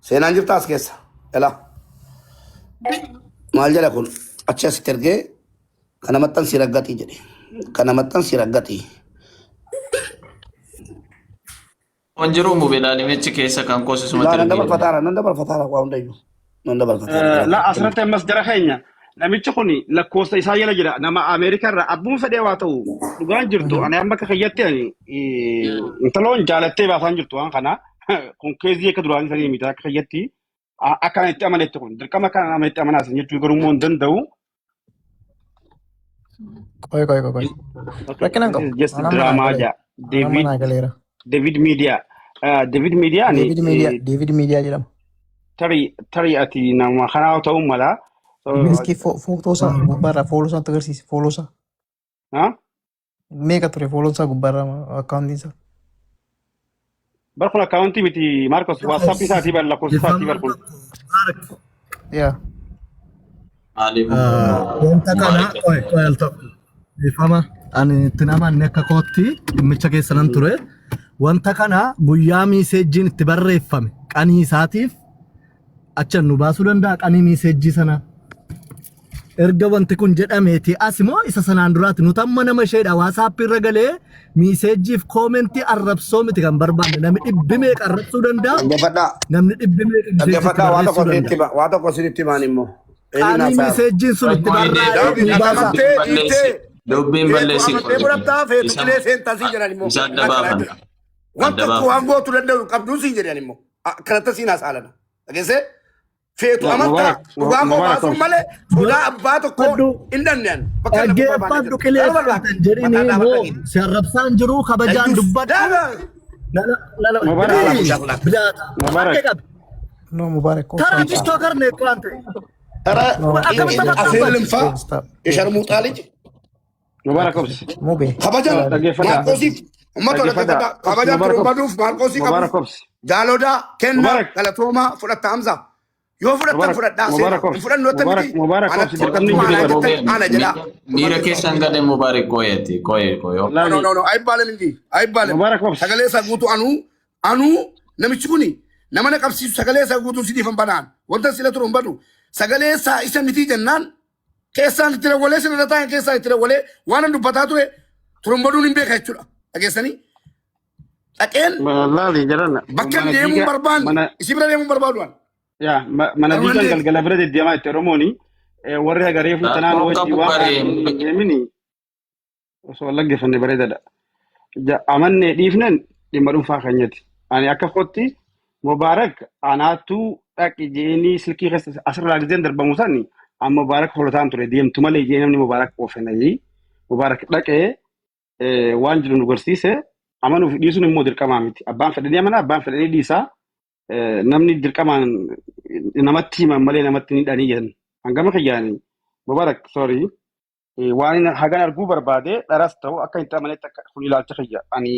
Seenaan jirta as keessa. Elaa. Maal jedha kun achi asitti ergee kana maxxansi raggatii jedhe. Kana maxxansi raggatii. Wanjiru mobiilaa nimichi keessa kan koosisu mati. Nanda barfataara waa hundayyuu. Nanda barfataara. La asirratti ammas jara keenya namichi kun lakkoofsa isaa jala jira nama Ameerikaa irraa abbuun fedhee waa ta'u dhugaan jirtu ani amma akka kiyyaatti intaloon jaalattee baasaan jirtu waan kana kun keezii akka duraanii sanii miti akka kiyyaatti akka itti amanetti kun dirqama akka amanetti amanaas jechuu garuu immoo hin danda'u. Koy. Rakkinaan qabu. Just drama aja. David Media jedhama. Tarii ati nama kanaa ta'uu mala. Miski footoosaa gubbaarraa fooloosaa agarsiisi fooloosaa. Meeqa ture fooloosaa gubbaarraa akkaawuntiinsaa. Bar kun akkaawuntii miti Marcos WhatsApp isaatii bar lakkoofsa isaatii bar kun. Yaa. Wanta kana ifama ani itti namanne akka kootti dhimmicha keessa nan ture. Wanta kana guyyaa miiseejjiin itti barreeffame qanii isaatiif achan nu baasuu danda'a qanii miiseejjii sana. Erga wanti kun jedhameeti as immoo isa sanaan duraati nuti amma nama isheedha WhatsApp irra galee miiseejjiif koomentii arrabsoo miti kan barbaanne namni dhibbi meeqa arrabsuu danda'a. Namni dhibbi meeqa waa tokko sinitti himaan immoo. Qanii miiseejjiin sun itti barreeffame. Dubbiin balleessi wanta ku hangoo tu danda'u qabduu siin jedhan immoo akkanatti siin haasaalana dhageesse feetu amantaa dhugaa koo baasuun malee sodaa abbaa tokko hin danda'an dhaggeeffadhu qileeffatan jedhini immoo si arrabsaan jiru kabajaan dubbadhu Mubarak taraa bistoo karnee waan ta'e Afeelinfaa Isharmuuxaa liji. Mubarak obsi. Kabajaan Maarqoosiif uummata dhaggeeffadhaa. Kabajaan biroobaduuf Maarqoosii qabu. Jaalodaa kennaa galatoomaa fudhatta Hamza. Yoo fudhattan fudhadhaa seera. Hin fudhannu wata miti. Anatti fudhattan ana jedhaa. Miira keessaan gadee Mubarak gooyeeti. No. Ayibbaaleen inji. Ayibbaaleen. Sagalee isaa guutuu anuu namichi kuni nama na qabsiisu sagalee isaa guutuu sidiifan banaan. Wanta sila turu hin badu. Sagalee isaa isa miti jennaan. Keessaan itti dawalee sirna ta'an keessaan itti dawalee waan dubbataa ture turumbaduun hin beeka jechuudha. Dhageessanii dhaqeen bakka deemuu barbaanne isi bira deemuu barbaaduudhaan. Yaa mana diigaan galgala bira deddeemaa itti Oromooni warri hagaree fuutanaan wajji waan deemini osoo laggeeffanne bareedadha. Amannee dhiifnen dhimma dhuunfaa keenyatti. Ani akka kootti Mubarak anaattuu dhaqi jeenii silkii keessa asirraa gizeen darbamu sani. Amma Mubarak holotaan ture deemtu malee ijee namni Mubarak oofenayii Mubarak dhaqee waan jiru nu garsiise amanuuf dhiisuun immoo dirqamaa miti abbaan fedhanii amana abbaan fedhanii dhiisaa namni dirqamaan namatti himan malee namatti ni dhanii jedhan hangama kiyyaanii Mubarak sorry waan hagan arguu barbaade dharas ta'u akka hin amanetti akka kun ilaalcha kiyya ani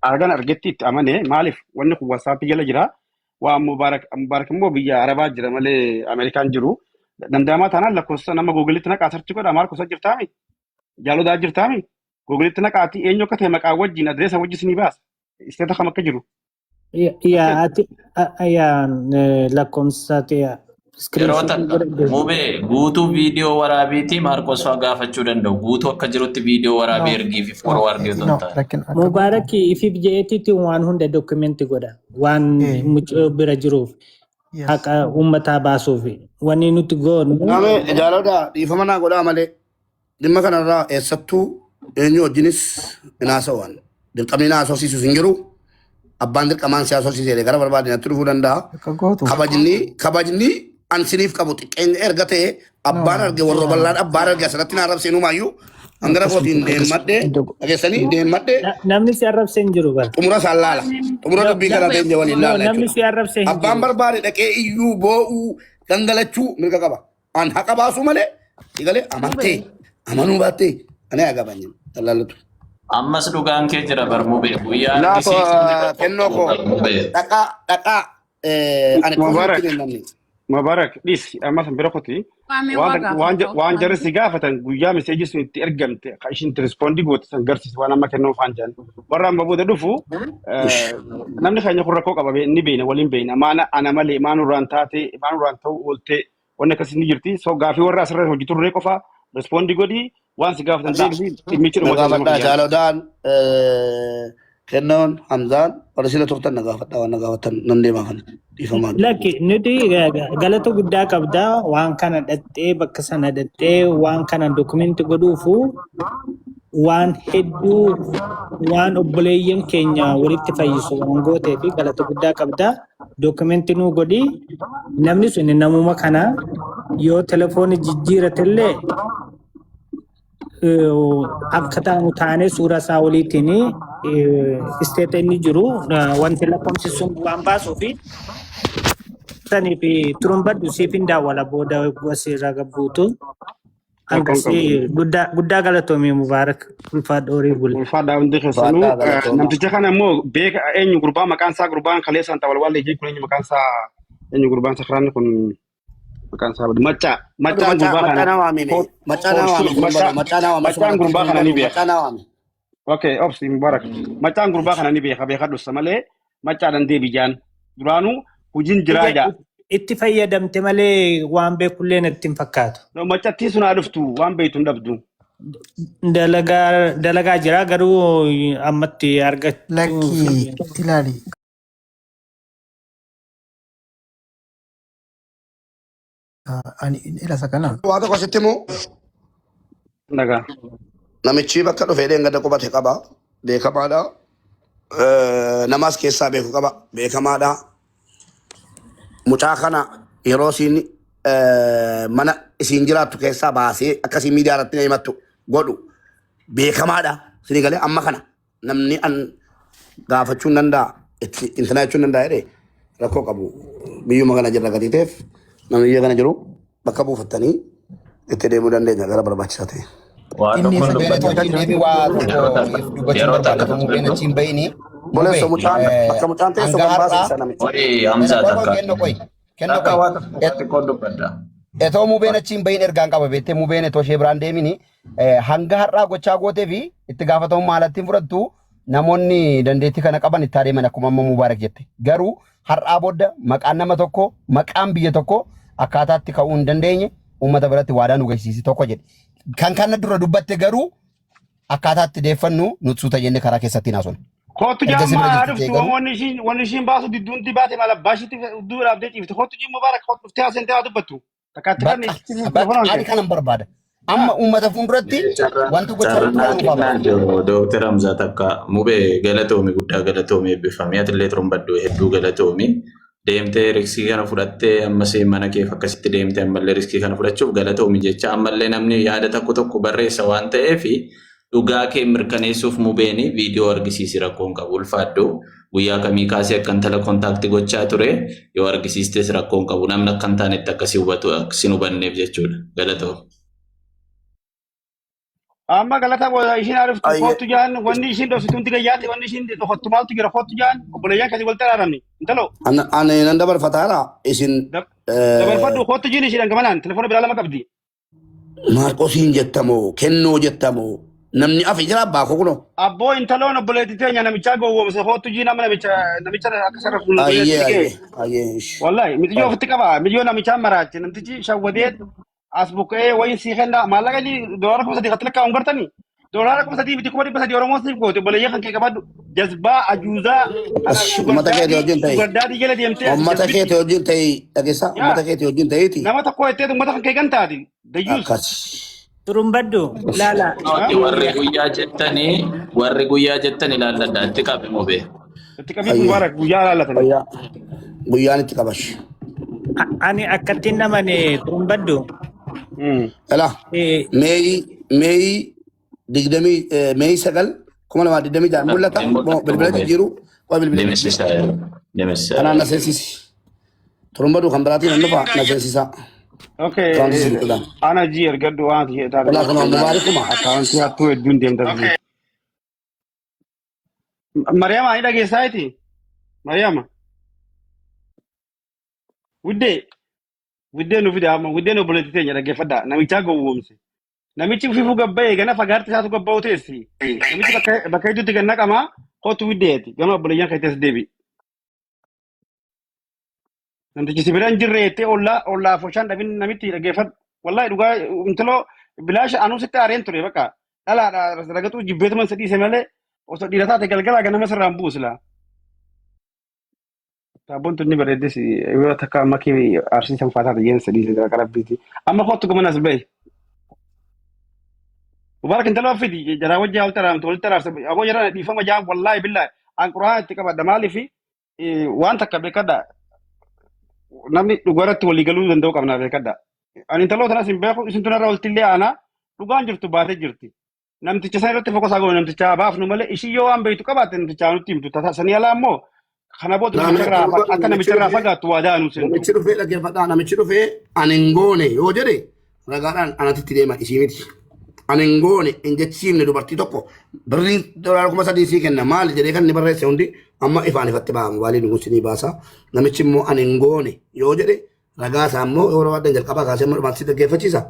hagan argetti itti amane maaliif wanni kun WhatsApp jala jira waan Mubarak immoo biyya Arabaa jira malee Ameerikaan jiru. Danda'amaa taanaan lakkoofsa nama Googleetti naqaa sarchi godha Maarqos jirtaami jaalodaa jirtaami Googleetti naqaati eenyu akka ta'e maqaa wajjin adreesa wajjin ni baasa isteeta kam akka jiru. Lakkoofsa ta'e. Yeroo takka mubee guutuu viidiyoo waraabiitii Maarqos fa'aa gaafachuu danda'u guutuu akka jirutti viidiyoo waraabee ergii fi forwaardii otoo ta'e. Mubarak ifi jeetiitti waan hunda dokumentii godha waan mucoo bira jiruuf. Haqa uummataa baasuuf wanni nuti goonu. Jaalodaa dhiifama naa godhaa malee dhimma kanarraa eessattuu eenyu wajjinis hin haasa'an. Dirqamni na haasofsiisus hin jiru. Abbaan dirqamaan si haasofsiisee gara barbaade natti dhufuu danda'a. Kabajni an siniif qabu xiqqeenya erga ta'e abbaan arge warra bal'aan abbaan arge asirratti na arrabseenuu maayyuu hangara kootiin deemmadhee dhageessanii deemmadhee. Namni si arrabsee hin jiru bara. Xumura isaan laala. Xumura dubbii kana deemjee waliin laala. Namni si arrabsee hin jiru. Abbaan barbaade dhaqee iyyuu boo'uu gangalachuu mirga qaba. An haqa baasuu malee digalee amantee amanuu baattee ani agabanyin dallaalatu. Ammas dhugaan kee jira barmubee guyyaa kennoo koo dhaqaa ani koofiitti namni Mubarak dis amma san birokoti waan jarri si gaafatan guyyaa meseejii sun itti ergamte ka ishin itti rispoondii goote san garsiis waan amma kennuu faan jedhan warra amma booda dhufu namni keenya kun rakkoo qaba ni beena waliin beena maana ana malee maanurraan ta'uu oolte wanni akkasii ni jirti so gaafii warra asirra hojjetu turree qofa rispoondii godhii waan si gaafatan deebii dhimmichi Nagaafadhaa jaalodhaan kennoon Hamzaan warra sila turtan nagaafadhaa waan nagaafatan nan deemaa kan dhiifamaa. Lakki nuti galata guddaa qabdaa waan kana dhattee bakka sana dhattee waan kana dokumentii godhuufu waan hedduu waan obboleeyyan keenya walitti fayyisu waan gootee fi galata guddaa qabdaa dokumentii nuu godhi namni sun namuma kana yoo telefooni jijjiiratellee akka taanu taane suura isaa waliitiin isteeta inni jiru wanti lakkoomsisuun waan baasuu fi sanii fi turumbaddu siif hin daawwala booda wasirra gabbuutu angasi guddaa galatoomii Mubaarak ulfaadha horii bule. Ulfaadha hundi keessanuu namticha kana immoo beeka eenyu gurbaa maqaan isaa gurbaan kaleessaan ta'u walwallee jee kun eenyu maqaan isaa eenyu gurbaan sakraan kun maqaan isaa macaan gurbaa kana ni beeka. Okay, obsi Mubarak. Macaan gurbaa kana ni beeka dhussa malee macaadhaan deebijaan duraanuu hojiin jiraaja. Itti fayyadamte malee waan beekullee natti hin fakkaatu. Macattii sun haa dhuftu waan beektu hin dhabdu. Dalagaa jira garuu ammatti argachuu. Lakki itti ilaali. Ani ila sakana. Waa tokko sitti moo Nagaa. namichi bakka dhufee deengada qubate qaba beekamaadha. Namas keessaa beeku qaba beekamaadha. Mucaa kana yeroo isiin mana isiin jiraattu keessaa baasee akkasii miidiyaa irratti na himattu godhu beekamaadha. Sinii galee amma kana namni an gaafachuu hin danda'a intanaa jechuun danda'a jedhee rakkoo qabu biyyuma kana jirra gadi ta'eef namni biyya kana jiru bakka buufattanii itti deemuu dandeenya gara barbaachisaa ta'e. Inni dubbachuu Bolesso mucaan bakka mucaan teessoo kan baasisa namichi. Hamzaa takka. Etoo mubeen achiin bahin ergaan qaba beektee mubeen etoo ishee biraan deemini hanga har'aa gochaa gootee fi itti gaafatamummaa alatti fudhattu namoonni dandeettii kana qaban itti adeeman akkuma amma Mubaarak jette. Garuu har'aa booda maqaan nama tokko maqaan biyya tokko akkaataatti ka'uu hin dandeenye uummata biratti waadaan dhugeessisi tokko jedhe. Kan kana dura dubbatte garuu akkaataatti deeffannu nutsuuta jenne karaa keessatti naasona. Kootu jaammaa dhuftu wanni ishiin baasu didduunti baate mala baashitti duudhaaf deeciifte kootu jii Mubaarak kootu dhuftee haasentee haa dubbattu. Takkaatti kan ani kanan barbaada. Amma uummata fuulduratti wanti gochaa Dooktar Hamzaa takka mubee galatoomi guddaa galatoomi eebbifamee atillee turumbaddu hedduu galatoomi. Deemtee riskii kana fudhattee ammas mana keef akkasitti deemtee ammallee riskii kana fudhachuuf galatoomi jecha ammallee namni yaada tokko barreessa waan ta'eef dhugaa kee mirkaneessuuf mubeeni viidiyoo argisiisi rakkoon qabu ulfaaddu guyyaa kamii kaasee akka intala kontaaktii gochaa ture yoo argisiistes rakkoon qabu namni akka hin taanetti akkasii hubatu akkasiin hubanneef jechuudha galatoo. Amma galata booda ishiin ariftu kootu jaan wanni ishiin dhofituunti gayyaate wanni ishiin dhokottu maaltu jira kootu jaan obboleeyyan kasi walta araaramni intalo. Ani nan dabarfataadha isin. Dabarfadhu kootu jiin ishiidhaan gamalaan telefoona biraa lama qabdi. Maarqosiin jettamoo kennoo jettamoo namni afi jira abbaa kukuno. Abboo intaloon obboleetti teenya namichaa gowwoomse kootu jiin amma namicha akka sarara fuula. Wallahi mixiyyoo ofitti qaba mixiyyoo namichaan maraache namtichi shawwadee as buqqee wayin sii kenna maallaqa inni doolaara kuma sadii kattilakkaa hungartanii doolaara kuma sadii biti kuma dhibba sadii oromoo siif goote obboleeyyan kan kee qabaddu jazbaa ajuuzaa ummata keetii wajjin ta'e gardaatii jala deemtee ummata keetii wajjin ta'e dhageessa ummata keetii wajjin ta'eeti nama tokko jetteetu ummata kan kee kan taati dayyuus akkas Turumbaddu laala. warri guyyaa jettanii laalladha itti qabe mubee. itti qabii Mubaarak guyyaa laallatan guyyaan itti qabash. Ani akkattiin namani turumbaddu. Ela Mei sagal kuma lama digdamii jaan mul'ata bilbila jijjiiru waa bilbila Deemessa. kanaan na seensisi turumbaddu kan biraatiin hin dhufa na seensisa. Okay ana ji ergaddu waan ta'e taate Wala kana Mubaarikuma akkaawuntii hattuu hedduun deemta. Mariyaama ani dhageessaayiti Mariyaama Wuddee Widdeen ofii daama widdeen obboleetti teenya dhaggeeffadhaa namichaa gowwoomse. Namichi fifu gabba'ee gana fagaatti isaatu gabba'u teessi. Namichi bakka hedduutti ganna qamaa kootu widdeeti gama obboleeyyan kan teessi deebi. Namtichi sibiraan jirreettee ollaa foshaan dhabin namitti dhaggeeffadhu. Wallaahi dhugaa intaloo bilaasha anuu sitti aareen ture bakka dhalaadha ragatuu jibbeetuman sadhiise malee osoo dhiira taate galgalaa ganama sirraan buusila. Taabboon tunni bareeddes yoo takka amma kee aarsiisan faataate jeen sadhiise jira qarabbiiti. Amma kootu gamanas bahe. Mubarak intaloo fidi jaraa wajjaa walitti araarsa aboo jara dhiifama jaan wallaahi billaahi an quraan itti qabadha maaliifi waan takka beekadha namni dhugaarratti walii galuu danda'u qabnaa beekadha. Ani intaloo tanas hin beeku isin tunarra waltillee aanaa dhugaan jirtu baatee jirti. Namticha san irratti fokosaa goone namticha baafnu malee ishii yoo waan beektu qabaatte namticha nutti himtu sanii alaa immoo kana booda akka namicharraa fagaattu waadaa nu seenu. Namichi dhufee dhaggeeffadhaa namichi dhufee ani hin goone yoo jedhe ragaadhaan anatti deema ishii miti. Ani hin goone hin jechiifne dubartii tokko birriin $3,300 sii kenna maali jedhee kan inni barreesse hundi amma ifaan ifatti ba'amu waalii dhugusinii baasa. Namichi immoo ani hin goone yoo jedhe ragaa isaa immoo yoo rawaaddan jalqabaa kaasee marmaansi dhaggeeffachiisa.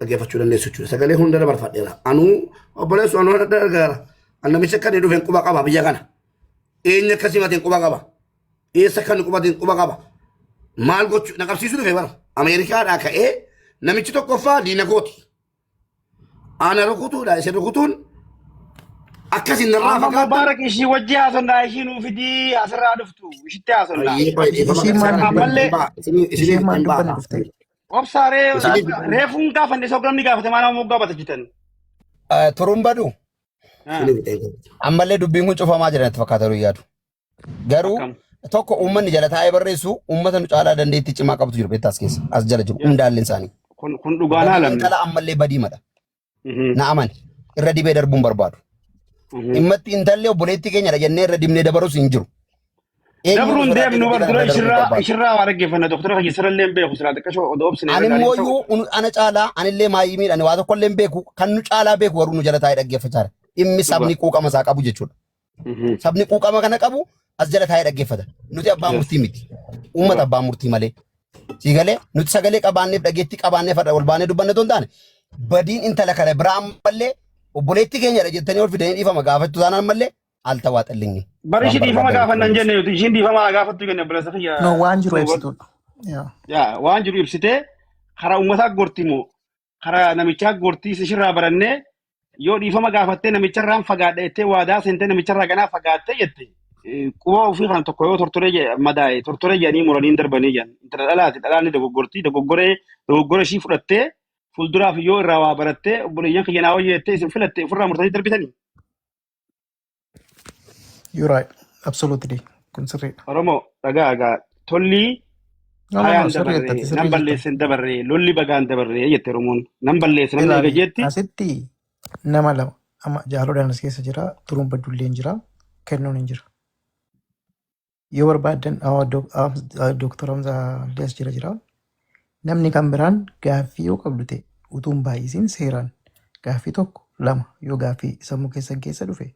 Dhaggeeffachuu dandeessu jechuudha. Sagalee hunda dabarfadheera. Anuu obboleessu anuu adda gargaara. An namicha akka dhufeen quba qaba biyya kana. Eenyu akkasii mateen quba qaba. Eessa kan qubateen quba qaba. Maal gochuu na qabsiisuu dhufe bara. Ameerikaadhaa ka'ee namichi tokkoffaa diina kooti. Ana rukutuudha isa rukutuun akkasiin narraa fagaatu. Mubarak ishii wajji haasonnaa ishii nuu fidii asirraa dhuftu ishitti haasonnaa. Ammallee obsaaree reefuun gaafanne sogramni gaafate maanaam moggaa batachitan. Turumbadu. Ammallee dubbiin kun cufamaa jiran itti fakkaata yaadu. Garuu tokko uummanni jala taa'ee barreessu uummata nu caalaa dandeettii cimaa qabtu jiru beektaa as keessa as jala jiru hundaalleen isaanii. Kun dhugaan haalamne. Intala ammallee badiimadha. Na amani irra dibee darbuun barbaadu. Dhimmatti intallee obboleettii keenyadha jennee irra dibnee dabarus hin jiru. Dabruun deemnu bardura ishirraa waa dhaggeeffanna doktora fayyisirallee hin beeku siraa xiqqashoo odoo obsine. Ani immoo iyyuu ana caalaa anillee maayii miidhane waa tokkollee hin beeku kan nu caalaa beeku waruu nu jala taa'ee dhaggeeffachaa jira. Dhimmi sabni quuqama isaa qabu jechuudha. Sabni quuqama kana qabu as jala taa'ee dhaggeeffata. Nuti abbaa murtii miti. Uummata abbaa murtii malee. Siigalee nuti sagalee qabaanneef dhageettii qabaanneef wal baanee dubbanne toon taane badiin intala kana biraa ammallee obboleettii keenyadha jettanii ol fidanii dhiifama gaafachuu taanaan mallee al tawaa xallingi. Bari ishii dhiifama gaafannan jenne nuti ishiin dhiifama gaafattu jenne bilasa fayyaa. No waan jiru ibsituudha. Yaa waan jiru ibsitee karaa uummataa gorti moo karaa namichaa gortii ishirraa barannee yoo dhiifama gaafattee namicharraan fagaadha jettee waadaa seentee namicharraa ganaa fagaattee jette quba ofii kana tokko yoo tortoree madaa'e tortoree jedhanii muranii darbanii jedhan intala dhalaati dhalaanni dogoggortii dogoggora ishii fudhattee fuulduraaf yoo irraa waa barattee obboleeyyan kiyyanaa hojii jettee isin filatte ofirraa murtanii darbitanii. You're right. Absolutely. Kun sirriidha. Oromoo dhagaa tollii hayaan dabarree nan balleessin dabarree lolli bagaan dabarree jette Oromoon nan balleessin nan eega jetti. Asitti nama lama amma jaaloodhaan as keessa jira turuun baddullee hin jira kennuun hin jira. Yoo barbaadan Dr. Hamza Liyaas jira. Namni kan biraan gaaffii yoo qabdu ta'e utuu hin baay'isin seeraan gaaffii tokko lama yoo gaaffii sammuu keessan keessa dhufe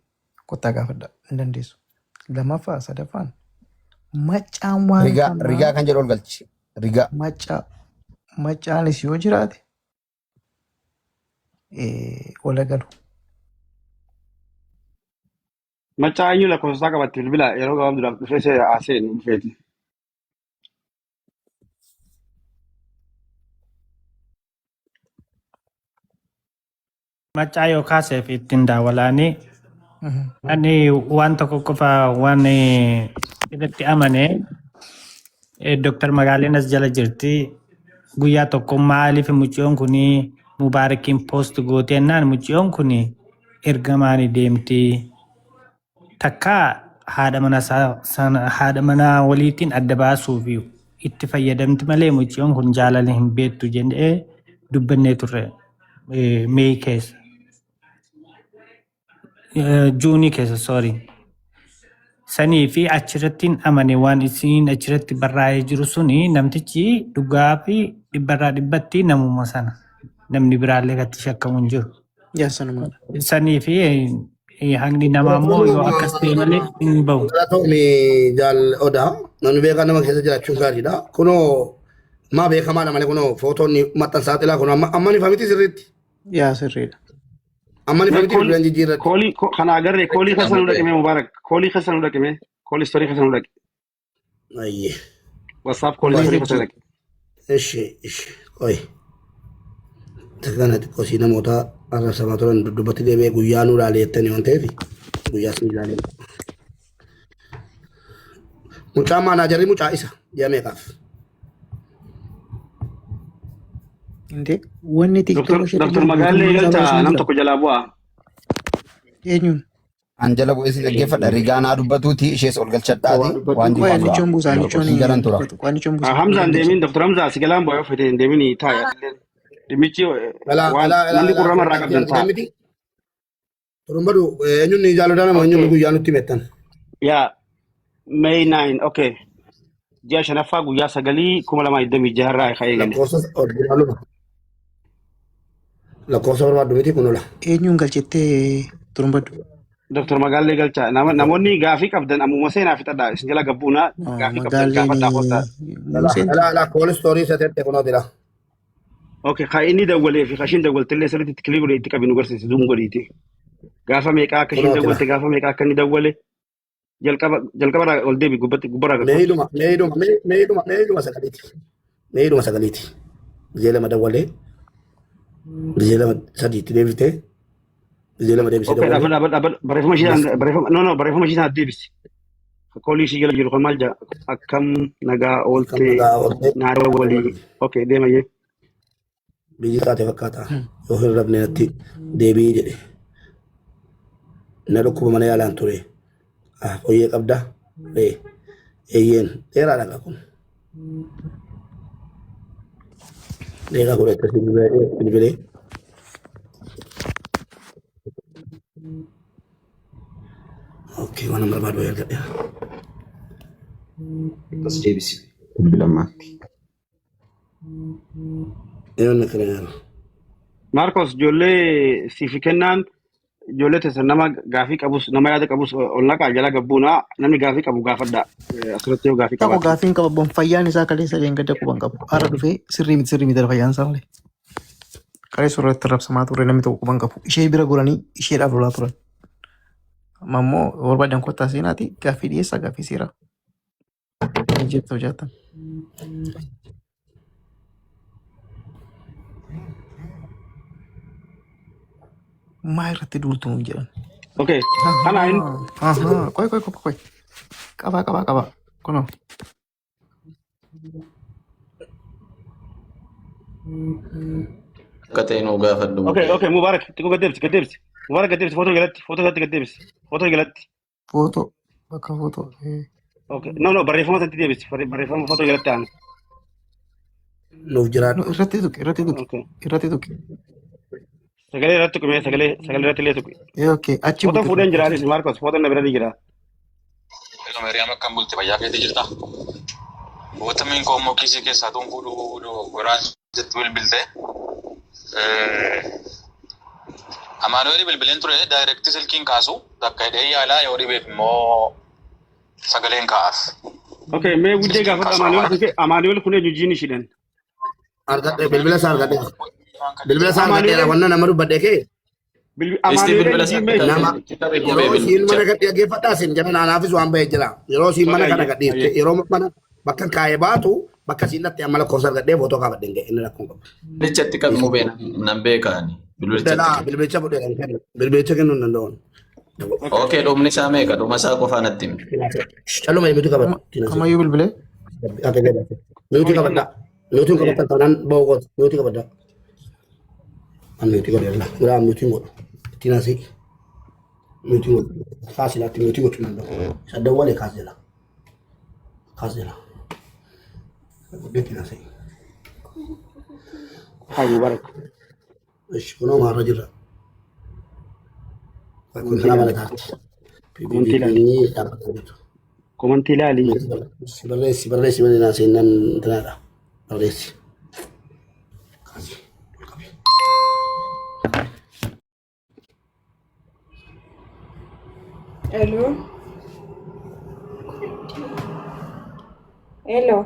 kottaa gaafadha hin dandeessu. Lamaffaa sadaffaan maccaan waan rigaa kan jedhu ol galchi. Rigaa. Maccaanis yoo jiraate wala galu. Maccaa eenyu lakkoofsa qabatti bilbila yeroo gabaabduudhaaf dhufee see haaseen dhufeeti. Maccaa yoo kaaseef ittiin daawwalaanii ani waan tokko qofa waan irratti amane Dr. Magaaleen as jala jirti guyyaa tokko maaliif mucciyoon kun Mubaarakiin poost gootee naan mucciyoon kun ergamaanii deemti takka haadha manaa waliitiin adda baasuuf itti fayyadamti malee mucciyoon kun jaalala hin beektu jennee dubbannee turre Mee keessa. Juunii keessa sorry. Sanii fi achirrattiin amane waan isin achirratti barraa'ee jiru suni namtichi dhugaa fi dhibbarraa dhibbatti namuma sana namni biraallee gatti shakkamu hin jiru. Sanii fi hangni namaa immoo yoo akkas ta'e malee hin bahu. Tomi jaal odaa namni beekaa nama keessa jiraachuun gaariidha. Kunoo ما بيك ما لما نكونوا فوتوني متن ساتلا كنا أما نفهمتي سريت yaa sirriidha. أما نفهمتي كولي بلان جيرت كولي خنا أجري كولي Yaa خسرنا لك mubee. مبارك كولي خسرنا لك كولي ستوري خسرنا لك أيه واتساب كولي Waa ستوري hedduu. خسرنا لك إيش أي تكلنا تقصينا موتا أنا سمعتون دبتي ده بيجويانو رالي التاني وانتهي guyyaa ilaalee mucaa maanaajarri mucaa isa jedhameekaaf Indee wanni tiktook دكتور مقالي قلت نم تكو جلابوا eenyuun Anjala bu'eessi dhaggeeffadha. Rigaanaa dubbatuuti ishees ol galchadhaati. Waan waa'ee jiru nichoon buusaa nichoon garan tura. waan nichoon buusaa حمزة ديمين دكتور حمزة سيجلان بوي فتين ديمين تاي دميتي وان نندي كورا مرة قبل تا turumbadu eenyuun ni jaalladha nama eenyuun guyyaa nutti mettan يا May 9 اوكي جا شنفا غويا سغلي كوما لما يدمي جهر خاي غني lakkoofsa ordinaaluma lakkoofsa barbaaddu miti kunuula eenyuun galchettee turumbaddu. دكتور مقالي قلت نموني غافي قبدن امو مسينا في تدا سنجلا غبونا غافي قبدن غافا داخوتا Museen la kool istoorii satette kunoo dira اوكي خايني دولي في خاشين دولت لي سرتي تكلي غولي تكابي نغرس زوم غوليتي غافا ميقا كشين دولت غافا ميقا كني دولي جلقبا اولدي بي غبرا meeyiduma sagaliiti biyya lama dawwalee biyya lama sadiitti deebitee biyya lama deebisee اوكي dawwalee دابا بريفو ماشي نو بريفو ماشي ديبس كولي شي جلو خل مالجا اكم نغا اولتي نادولي اوكي ديما يي biyyi taate fakkaata yoo hin rabne natti deebii jedhe na dhukkuba mana yaalaan ture hoyyee qabda eeyyeen dheeraadha kun dheeraa kun itti bilbilee waan barbaadu ergadhe As deebisi. Bilbilammaatti. eeyoon akkana yaala ماركوس جولي سيفي كنان جولي تسنما غافي قبوس نما ياده قبوس اولنقا جلا غبونا نمي غافي قبو غافدا اسرتيو غافي Tako قبا gaafiin qaba bon fayyaan isaa kaleessa leengadda quban qabu. Har'a dhufee sirrii miti fayyaan isaa malee. Qaree suuratti rabsamaa ture namni tokko quban qabu. Ishee bira goranii isheedhaaf lolaa turan. Amma immoo barbaadan kottaa seenaati gaaffii dhiyeessaa gaaffii seeraa. Ni jettu hojjetan. Maa irratti duultu nuun jedhan. اوكي انا عين Qoy. Qaba. Kunoo. Akka ta'e nuu gaafadhu mubee. اوكي مبارك تكو قدرت مبارك قدرت فوتو قلت Footoo. Bakka footoo. اوكي نو بريفو ما تدي بس بريفو فوتو قلت انا nuuf jiraadhu Irratti tuqi. اوكي سغلي راتو كمي سغلي راتو ليتو Okay. Achi فوتو buute. فودن جرالي ماركوس فوتو نبرا جرا Hello, Miriam akkam bulte fayyaa keetii jirta? Bootamiin koo immoo kiisii keessaa tuun fuudhuu goraan jettu bilbilte. Amaanu'eel bilbileen ture daayirektii silkiin kaasu takka hidhee yaalaa yoo dhibeef immoo sagaleen kaa'aaf. اوكي مي ودي غافا امانويل كوني جوجيني شيدن argadhe bilbila isaa argadheera wanna nama dubbadhe kee Listi bilbila isaa nama yeroo siin mana dhaggeeffadhaa siin jedhan anaafis waan bahee jira yeroo siin mana kana gadhiifte yeroo mana bakka kaayee baatu bakka siin dhatte amma lakkoofsa argadhee footoo kaafadhe inni rakkoon qabu. Bilbilichatti qabi mubee nan beekaani. Bilbilicha kennuu hin danda'uun. Okay, dhumni isaa meeqa? Dhuma isaa qofaa natti himi. Caluma miutu qabadha. Ammayyuu bilbilee. Miutu qabadha. Miutu qabadha taanaan ba'uu miutu qabadha. An miutu godheera. Biraa miutu godhu. Ittiin asii. Miutu godhu. Kaasilaatti miutu gochuu danda'u. Saddan walee kaasela. Ittiin asii. هاي مبارك Ishi kunoo maarra jirra. Kun kana mala taati. Piipii dhaabbataa jirtu. كومنتي لالي Barreessi malee naa seennan tanaadha. Barreessi. Hello. Hello.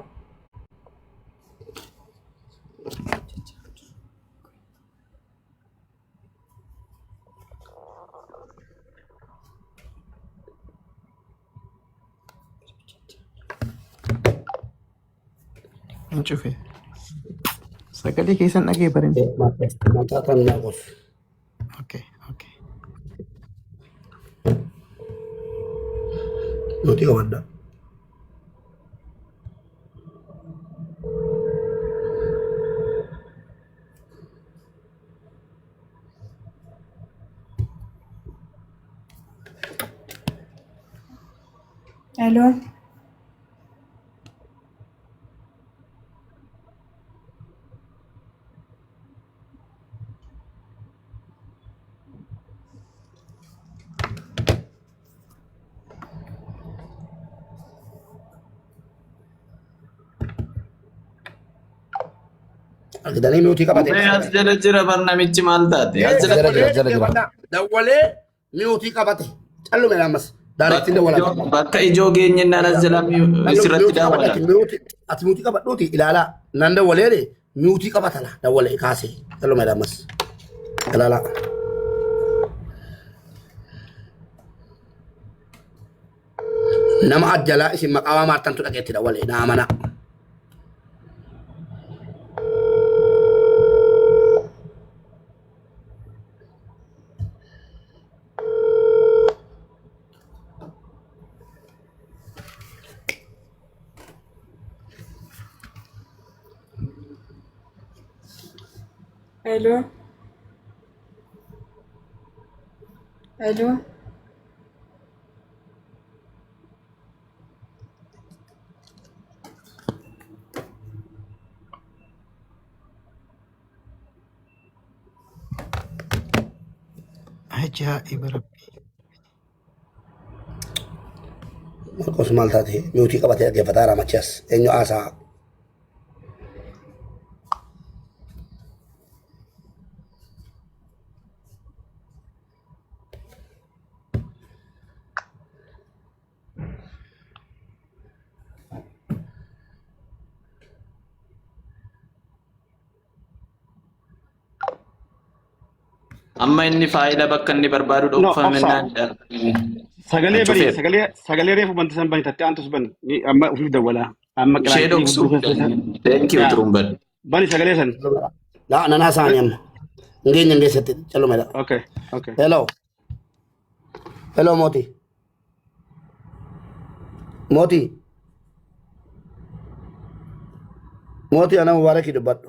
Enchufe. Sagalee keessan dhagee barin. Mataa kan naa qosu. Okay, okay. Nuti qabadda. Hello. Argitanii nuti qabate. As jala jira barnamichi maal taate? As jala Dawwalee nuti qabate. Callume ammas. Daaretti dawwala. bakka ijoo geenyennaan as jala sirratti daawwala. Ati nuti qabadhuuti ilaalaa. Nan dawwalee nuti qabatala. Dawwalee kaasee. Callume ammas. Ilaalaa. Nama ajjalaa isin maqaa maartantu dhageetti dawwalee naa mana. Hello. Hello. Ajaa'iba rabbi. Marqos maal taate nuti qabate dhaggeeffataa ramachas eenyu haasaa. amma inni faayida bakka inni barbaadu dhokfamennaan sagalee reefu banti san bani tatte antus bani amma ufiif dawwala amma ishee dhoksu thank you Turumbad bani sagalee san La nana saani amma. Ngeenya ngeessatti callumeedha. okay okay Hello. Hello Moti. Moti. Moti ana mubaraki dubbadhu.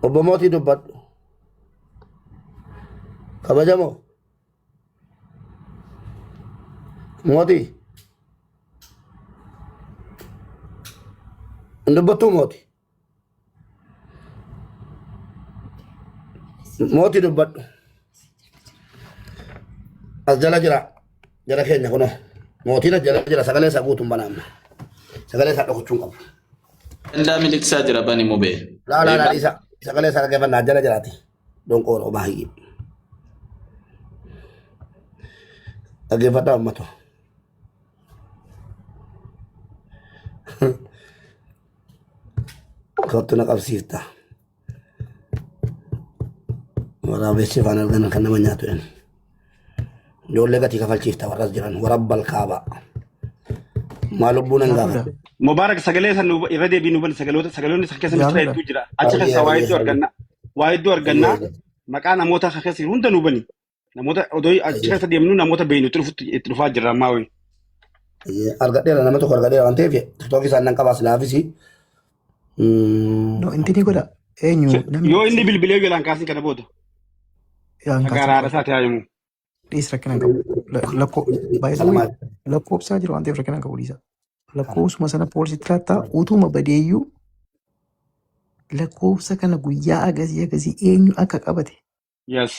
Obbo Moti dubbadhu. Kabajamoo. Moti. Dubbattuu Moti. Moti dubbadhu. As jala jira. Jala keenya kuno. Mootiin jala jira sagalee isaa guutuun banaamna. Sagalee isaa dhokuchuun qabu. Dandaa miliqsaa jira bani mubee. La isa sagalee isaa dhaggeeffannaa jala jiraati. Donqoon obaa hiyyee. Dhaggeeffadhaa uummatoo. Kottu na qabsiifta. Waraabessi afaan argan kan nama nyaatu jedhan. Ijoollee gatii kafalchiifta warras jiran warabbal kaabaa. Maal lubbuun hin gaafatu. Mubarak sagalee san irra deebii nu bani sagaloonni isa keessa mitra hedduu jira. Achi keessa waa hedduu arganna. Waa hedduu arganna. Maqaa namoota keessa hunda nu bani. Namoota odoo achi keessa deemnu namoota beeynu itti dhufaa jirra ammaa wayi. Argadheera nama tokko argadheera waan ta'eef tiktookii isaan nan qabaas laafisi. No, inti ni godha. Eenyu namni Yoo inni bilbilee jalaan kaasii kana booda. Garaa haadha isaati haayamu. dhiis rakkina qabu. Lakkoobsaa jira waan ta'eef rakkina qabu dhiisa. Lakkoobsuma sana poolisitti laattaa utuma badeeyyuu lakkoobsa kana guyyaa agasii eenyu akka qabate Yes.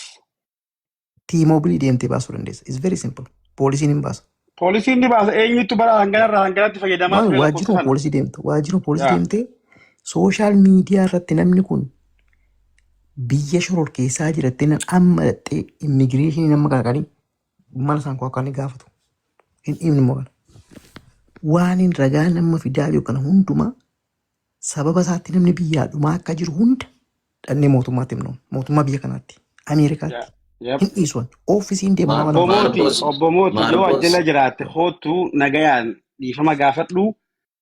tiimoobilii deemtee baasuu dandeessa. It's very simple. Poolisiin hin baasa. Poolisiin ni baasa eenyutu bara hanganatti fayyadamaa ture Waajjiruma poolisii deemta. Waajjiruma poolisii deemtee sooshaal miidiyaa irratti namni kun biyya shoror keessaa jirattee nan amma dhattee immigireeshinii nama qarqarii mana isaan koo akka inni gaafatu. Hin dhimni immoo kana. Waan hin ragaa nama fidaa jiru kana hundumaa sababa isaatti namni biyyaa dhumaa akka jiru hunda dhannee mootummaatti himnu. Mootummaa biyya kanaatti. Ameerikaatti. Hin dhiisuun. Oofisiin deemaa Obbo Mooti yoo ajjala jiraatte hootu nagayaan dhiifama gaafadhu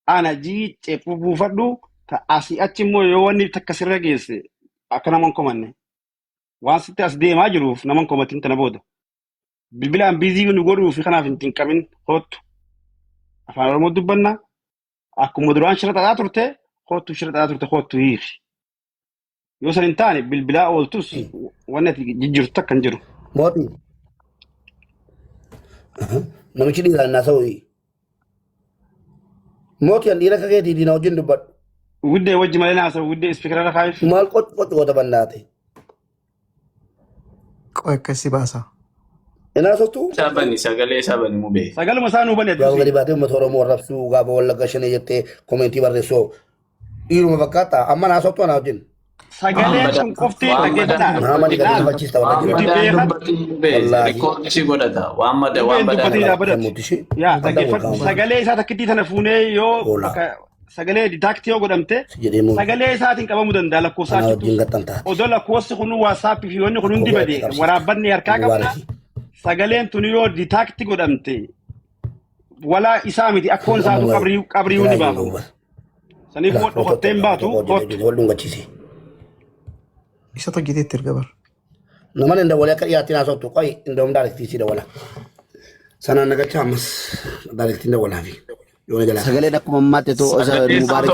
ana jii ceephu buufadhu ta asii achi immoo yoo wanni takka sirra geesse akka naman komanne waan sitti as deemaa jiruuf naman komatiin tana booda bilbilaan biizii nu godhuufi kanaaf hin xinqamin hoottu afaan oromoo dubbanna akkuma duraan shira xaxaa turte hoottu shira xaxaa turte hoottu hiifi yoo san hin taane bilbilaa ooltus wanni ati jijjiirtu takka hin jiru. Mootii. Namichi dhiiraan naa ta'u mootii an dhiira kakeetii diina wajjin dubbadhu. Widdee wajji malee naa ta'u widdee ispiikara kaayif. Maal qotu goota bannaate. Qoy akkasii baasa. Inaa sotu. Sabani sagalee sabani mubee. Sagaluma isaa nuu baneetu. Gaafa gadi baatee uummata Oromoo arrabsuu gaafa wallagga shanee jettee komentii barreessoo dhiiruma fakkaata amma naa sotu anaa wajjin. Sagaleen sun qofti dhageeffata. Maamani gadi dubbachista Rikoordi si godhata. Waan badaa. Sagalee isaa takkitti tana fuunee yoo sagalee ditaaktii yoo godhamte sagalee isaatiin qabamuu danda'a lakkoofsaa. Odoo lakkoofsi kun waasaappi fi wanni kun hundi badee waraabbanni harkaa qabna. Sagaleen tun yoo ditaaktii godhamte walaa isaa miti akkoon isaatu qabriyyuu ni baafamu. Saniif immoo dhokatteen baatu kootu. Isa hojjeteetti erga bar. Naman inda wala akka dhiyaatiin haasoftu qoy inda humna daarektiisii da wala. Sanaan nagacha ammas daarektiin da walaa fi. Sagaleen akkuma ammaatti too mubaarak.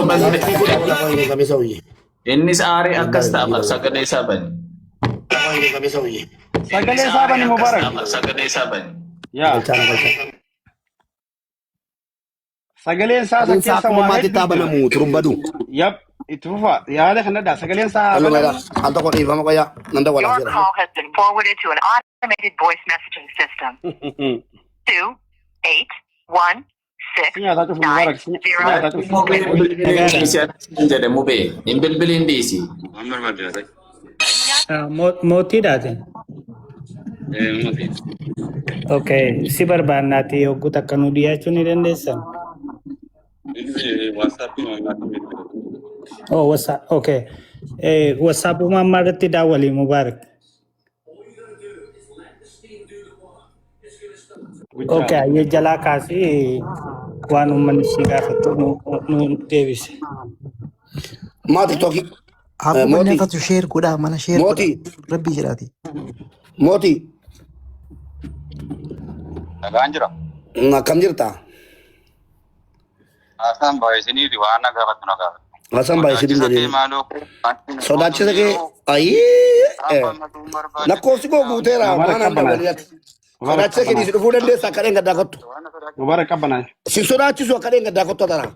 Innis aarii akkas ta'a sagalee isaa bani. Sagalee isaa bani mubaarak. Sagalee isaa bani. Yaa. Sagaleen isaa sakkeessa waa hedduu taabanamu turumbadu. Yap. Itufa yaada kanada sagaleen isaa anta ko dhiifama qoya nanda wala jira. Call has been forwarded to an automated voice messaging system. 28169. Jadi mubee hin bilbilin dhiisi. Mootii dhaate. Okay, si barbaannaati yogguu takka nu dhiyaachuu ni dandeessan. Oh, WhatsApp. Okay. WhatsApp umama irratti daawwali Mubaarak. Okay, ayye jalaa kaasii waan uummanni si gaafatu nu deebise. Maati toki. Akkuma nafatu sheer godhaa mana sheer. Mootii. Rabbii jedhaati. Mootii. Nagaan jira. Akkam jirta? Hasan baay'isanii waan nagaafatu nagaafatu. Hasan baay'isanii jedhee. Sodaachisa kee ayyee lakkoofsi koo guuteera waan handa walitti. Sodaachisa kee si dhufuu dandeessa akka dheen gaddaa kottu. Mubaarak qabbanaa. Si sodaachisu akka dheen gaddaa kottu tana.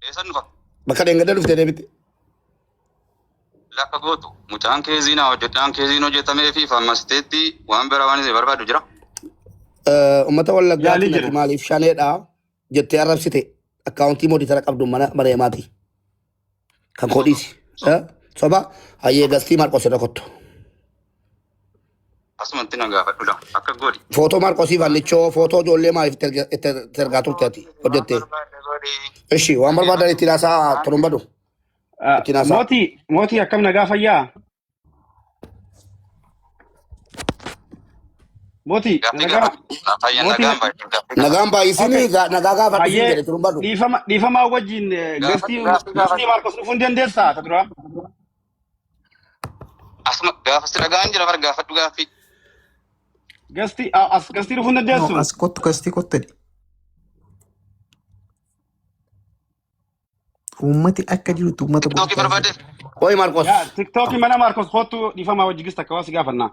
Eessan dhufa? Bakka dheen gaddaa dhuftee deebite. Lakka gootu mucaan keeziin hojjetamee fi faammasteetti waan biraa waan isin barbaadu jira. Uummata wallaggaatti maaliif shaneedhaa jettee arrabsite akkaawuntii mooditara qabdu mana mareemaati. Kan kodhiisi. Soba hayyee gastii Maarqos irra kottu. Asumatti na gaafadhudha akka godhi. Footoo Maarqosii Fallichoo footoo ijoollee maaliif itti ergaa turte ati hojjettee. Ishi waan barbaadan itti naasaa turumbadu. Mootii akkam nagaa fayyaa? Mootii nagaan baay'isanii nagaa gaafadhu jedhe turumbadu. Dhiifamaa wajjin gastii Maarqos dhufuu hin dandeessaa ta dura? Asuma gaafasti nagaan jira bar gaafadhu gaaffii. Gastii dhufuu hin dandeessu? As kottu gastii kottedhi. Uummati akka jirutti uummata guddaa. Oyi Maarqos. TikTok mana Maarqos kottu dhiifamaa wajji gista akka waasi gaafannaa.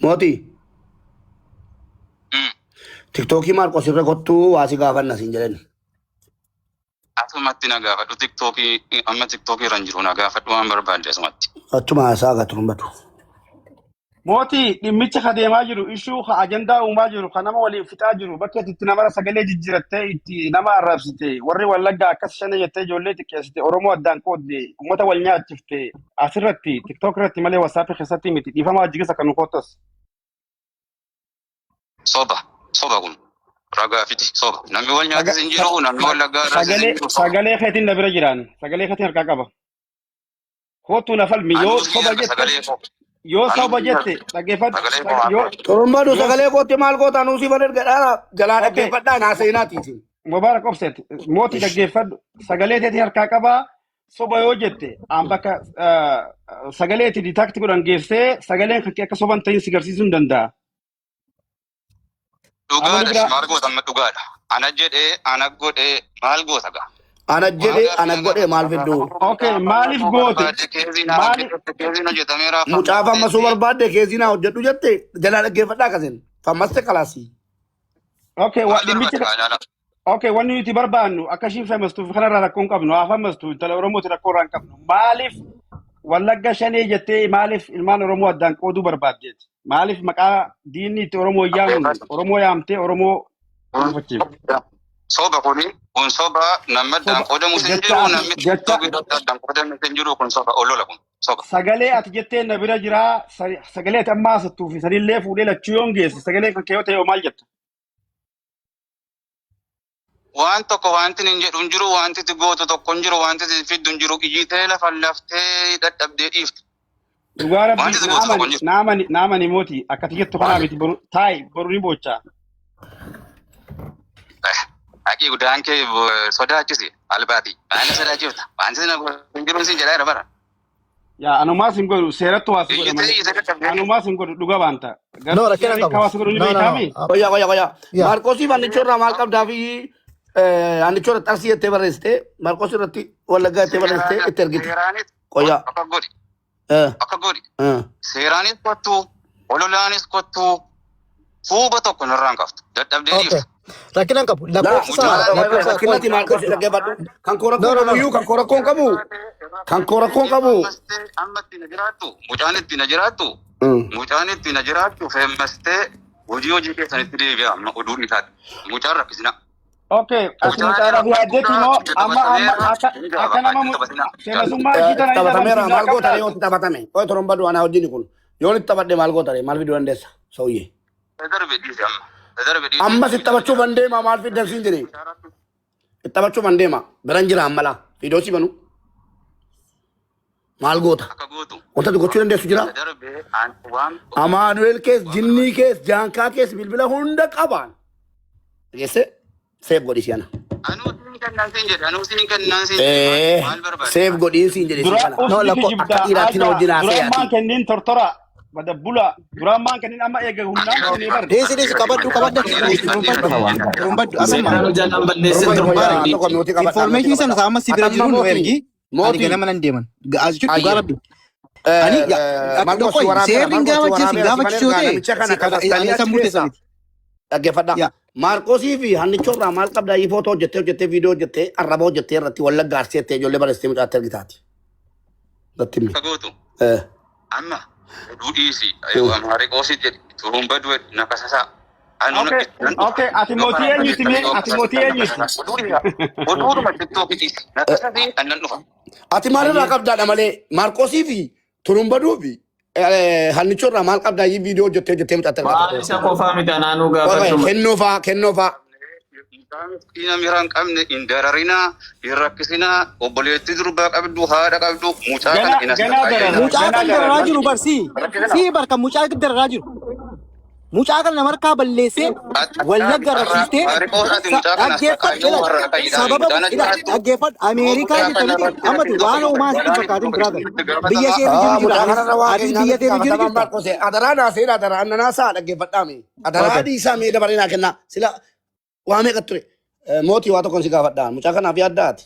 Mootii. TikTokii Maarqos irra kottu waasi gaafanna siin jedhani. Asumatti na gaafadhu TikTokii amma TikTokii irra jiru na gaafadhu waan barbaadde asumatti. Achuma haasaa gaa turumbadu. Mootii dhimmicha ka deemaa jiru ishuu ka ajandaa uumaa jiru ka nama waliin fixaa jiru bakka itti nama sagalee jijjiirattee itti nama arrabsite warri wallaggaa akkas shana jettee ijoollee xiqqeessite Oromoo addaan qoodde uummata wal nyaachifte asirratti TikTok irratti malee WhatsApp keessatti miti dhiifama wajjigisa kan nu kottas. Soba kun ragaa fiti soba. Namni wal nyaatis hin jiru, namni wal laggaa irraas hin jiru. sagalee keetiin na bira jiran sagalee keetiin harkaa qaba kootu na falmi yoo soba jette yoo soba jette dhaggeeffadhu yoo Turumbadu sagalee kootti maal goota anuu si bareed gadhaa jalaa dhaggeeffadhaa naa seenaatiiti. Mubarak obset mootii dhaggeeffadhu sagalee keetiin harkaa qaba soba yoo jette an bakka sagaleeti ditaakti godhan geessee sagaleen kan akka soban ta'in si garsiisuu hin danda'a. Dhugaadha maal goota amma dhugaadha. Ana jedhee ana godhee maal goota gaa. Ana jedhee ana godhee maal fidduu. Okay maaliif goote Mucaa fammasuu barbaadde keezii naa hojjedhu jette jalaa dhaggeeffadhaa kasen fammaste kalaasii. Okay okay wanni nuti barbaannu akka ishiin fammastuuf kanarraa rakkoo hin qabnu haa fammastu intala Oromooti rakkoo irraa hin qabnu maaliif Wallagga Shanee jettee maaliif ilmaan Oromoo addaan qooduu barbaaddeeti maaliif maqaa diinni itti Oromoo yaamu Oromoo yaamtee Oromoo dhuunfachiif. Soba kuni kun soba nama addaan qoodamu sin jiru namni addaan qoodamu sin jiru kun soba olola kun soba. Sagalee ati jettee na bira jiraa sagalee ati ammaa asattuu fi sanillee fuudhee lachuu yoon geesse sagalee kan keeyoo ta'e maal jetta? Waan tokko wanti hin jedhu hin jiru wanti itti gootu tokko hin jiru wanti itti fiddu hin jiru ijjiitee lafa laftee dadhabdee dhiiftu. Dhugaa rabbii naamani mootii akkati jettu kanaa miti taayi boru ni boochaa. Aki gudaan kee sodaachisi albaati. Baay'ina sodaachifta. Wanti hin jiru sin jedhaa bara. Yaa anumaas hin godhu seerattu waasi godhu anumaas hin godhu dhuga baanta. No rakkina qabu. Kawaasi godhu ni beekami. Qoya. Maarqoosiif annichoorraa maal qabdaa fi annichoorra xarsii jettee barreessite Maarqoos irratti Wallaggaa jettee barreessite itti ergite. Qoya. Akka godhi. Seeraanis kottu ololaanis kottu fuuba tokko nurraan qabdu. Dadhabdee dhiiftu. Rakkina qabu. Rakkinati Maarqoos dhaggeeffadhu. Kan korakkoon qabu. Kan korakkoon qabu. Amma itti na jiraattu mucaan itti na jiraattu mucaan itti na jiraattu feemmastee hojii keessanitti deebi'a amma oduun isaati mucaan rakkisina. Okay, as mucaadhaaf yaaddeetti immoo amma akka nama seemasummaa ishii tana Tapatameera maal gootare yoo taphatame. Qoy Turumbadu anaa wajjin kun yoo itti taphadhe maal gootare maal fiduu dandeessa sooyyee. Amma si taphachuu bandeema maal fiddan siin jedhee. Itti taphachuu bandeema biran jira ammala fidoo si banu. Maal goota? Wanta gochuu dandeessu jira. Amaanuel kees, Jinnii kees, Jaankaa kees bilbila hunda qabaan. Geesse seef godhi si'ana. Seef godhiin siin jedhe si'ana. No lakko akka dhiiraatti na wajjin haasa'e ati. Duraan kenniin tortora bada bula duraan maan kenniin amma eega humnaa ni bar. Deesi qabaddu. Turumbaddu asuma. Information sana sama si bira jiru no ergi. Ani ganama nan deeman. As jechuun dhugaa rabbi. Ani seerri gaafachiisuu ta'e ani san murteessa miti. Dhaggeeffadhaa. Maarqoosii fi hannichoorraa maal qabdaa yi footoo hojjettee viidiyoo hojjettee arraba hojjettee irratti Wallaggaa arseettee ijoollee barreessitee mucaatti ergitaati. Amma oduu dhiisi Maarqoosii jedhi Turumbaduu naqasasaa. Okay, ati mootii eenyuti mee? Ati mootii eenyuti? Oduudhuma TikTok dhiisi naqasasii annan dhufa. Ati maalirraa qabdaadha malee Maarqoosii fi Turumbaduu fi hannichoorraa maal qabdaa yi viidiyoo hojjettee mucaatti ergitaati. Isa qofaa miti anaanuu gaafachuu. Kennoofaa. Ina miraan qabne hin dararinaa hin rakkisinaa obboleettii durbaa qabdu haadha qabdu mucaa kana hin asirraa. Mucaa kan dararaa jiru barsii. Sii barka mucaa kan dararaa jiru. Mucaa kan nama harkaa balleessee Wallagga rasiistee dhaggeeffadhu Ameerikaa jettanii ammatu waan uumaa sitti fakkaatin biraatan biyya ishee jiru ati biyya tee jiru jirta. Adaraa naasee adaraa annanaa saa dhaggeeffadhaame. Adaraa dhiisaa mee dabaree naa kennaa sila waa meeqa ture mootii waa tokkoon si gaafadhaa mucaa kanaaf yaaddaati.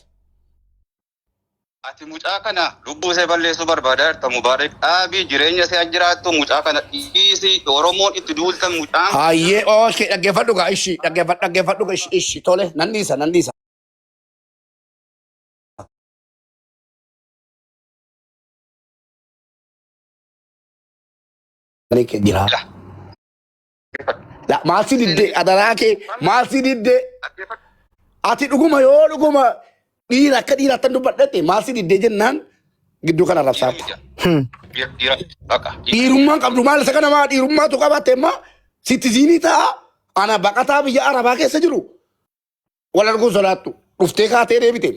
Ati mucaa kana lubbuu ishee balleessuu barbaadaa jirta Mubaarak dhaabii jireenya ishee jiraattu mucaa kana dhiisi Oromoon itti duultan mucaan. Hayyee ookee dhaggeeffadhu gaa ishii dhaggeeffadhu gaa ishii tole nan dhiisa. Jira. Maal si diddee adaraa kee maal si diddee ati dhuguma yoo dhuguma. Dhiira akka dhiiraatti dubbadhate maal si diddee jennaan gidduu kana rabsaatti. Dhiirummaan qabdu maal isa kana maa dhiirummaatu qabatte immoo sitti ziinii ta'a Ana baqataa biyya Arabaa keessa jiru. Wal arguu sodaattu. Dhuftee kaatee deebite.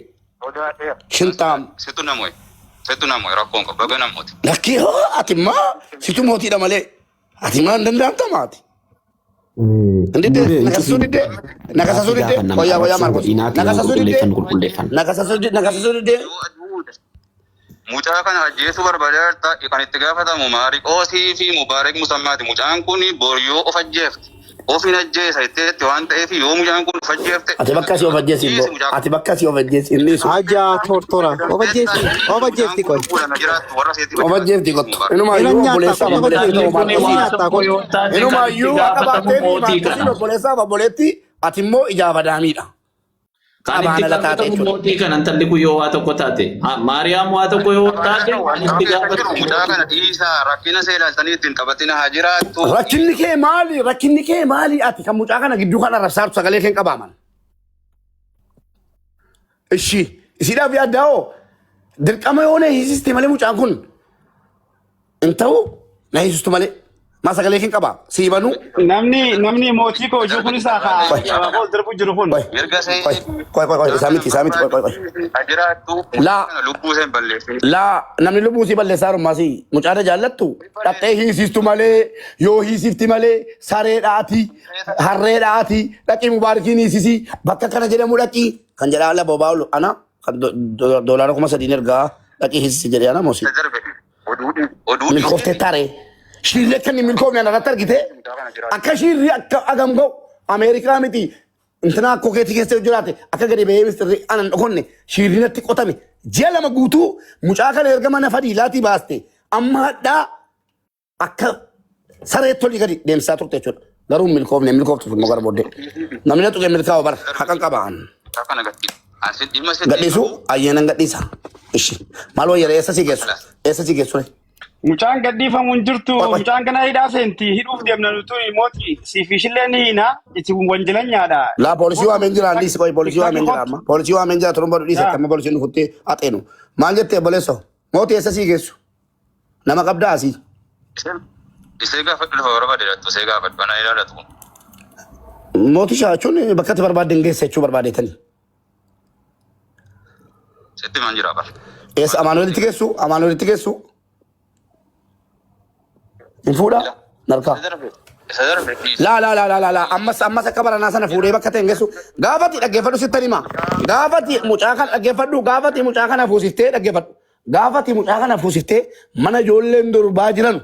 Shintaam. Situ namoy rakkoon qabu baga namooti. Lakkii hoo ati maa situ mootiidha malee. Ati maa hin danda'amta maati. Ndide nakasa sudide hoyaa Marcos. Nakasa sudide. Mucaa kana ajjeesuu barbaadeerta kan itti gaafatamu Maariqoosii fi Mubaarak Musammaati. Mucaan kun boriyyoo of ajjeefti. Ofin ajjeesa itti waan ta'eef yoo mucaan kun of ajjeefte. Ati bakka si of ajjeesi boo. Ati bakka si of ajjeesi inni sun. Aja tortora. Of ajjeefti qoy. Of ajjeefti qottu. Inumaayyuu obboleessaaf obboleetti ati immoo ijaafa daamiidha. Kan itti gaafatamu mootii kan antalli kun yoo waa tokko taate. Maariyaam waa tokko yoo taate itti gaafatamu. Mucaa kana dhiisaa rakkina seelaaltanii ittiin qabatina haa jiraattu. Rakkinni kee maali ati kan mucaa kana gidduu kana rabsaatu sagalee keen qabaaman. Ishi isiidhaaf yaaddaa'oo dirqama yoo na hiisiste malee mucaan kun hin ta'u na hiisistu malee. Ma sagalee keen qabaa siibanu. Namni mootii koo jiru kun isaa kaa bool darbu jiru kun. Mirga see. Qoy isaamiti qoy. Haa jiraattu. Lubbuu seen balleessi. Namni lubbuu si balleessaa rummaasi mucaana jaallattu dhattee hiisistu malee yoo hiisifti malee sareedhaati harreedhaati dhaqii Mubaarakiin hiisisi bakka kana jedhamu dhaqii kan jedhaa ala bobaa'u ana kan doolaara 3,000 ergaa dhaqii hiisisi jedhee ana moosi. Milkooftee taaree. Shirri kan milkoomne anarratti argite akka shirri akka agamgoo Ameerikaa miti intina akkoo keetii keessa jiraate akka gadi bahee mistirri anan dhokonne shirri natti qotame ji'a 2 guutuu mucaa kana erga mana fadiilaatii baaste amma hadhaa akka sareetti olii gadi deemsaa turte jechuudha. Garuu milkooftuuf immoo gara booddee namni na tuqee milkaa'u bara haqan qabaan. Gadhiisu ayyeenan gadhiisa. Ishi maal wayyara eessa si geessu? Mucaan gadhiifamu hin jirtu. Mucaan kana hidhaa seenti. Hidhuuf deemna nuti mootii. Siifishillee ni hina. Itti wanjilanyaadha. La poolisii waameen jira andisi qoy poolisii waameen jira amma. Poolisii waameen jira turumba dhudhiisa amma poolisiin nukuttee haxeenu. Maal jettee boleesso? Mootii eessa sii geessu? Nama qabdaa asii. Isee gaafadhu lafa barbaadeedhattu. Isee gaafadhu ana ilaalatu. Mootii shaachuun bakka itti barbaadden geessa jechuu barbaadeetanii. Sitti maan jira bara. Eessa Amaanuelitti geessu? Infuudha narkaa. La ammas akka baranaa sana fuudhee bakka ta'e geessu gaafati dhaggeeffadhu sitti hima gaafati mucaa kana dhaggeeffadhu gaafati mucaa kana fuusiftee dhaggeeffadhu gaafati mucaa kana fuusiftee mana ijoolleen durbaa jiran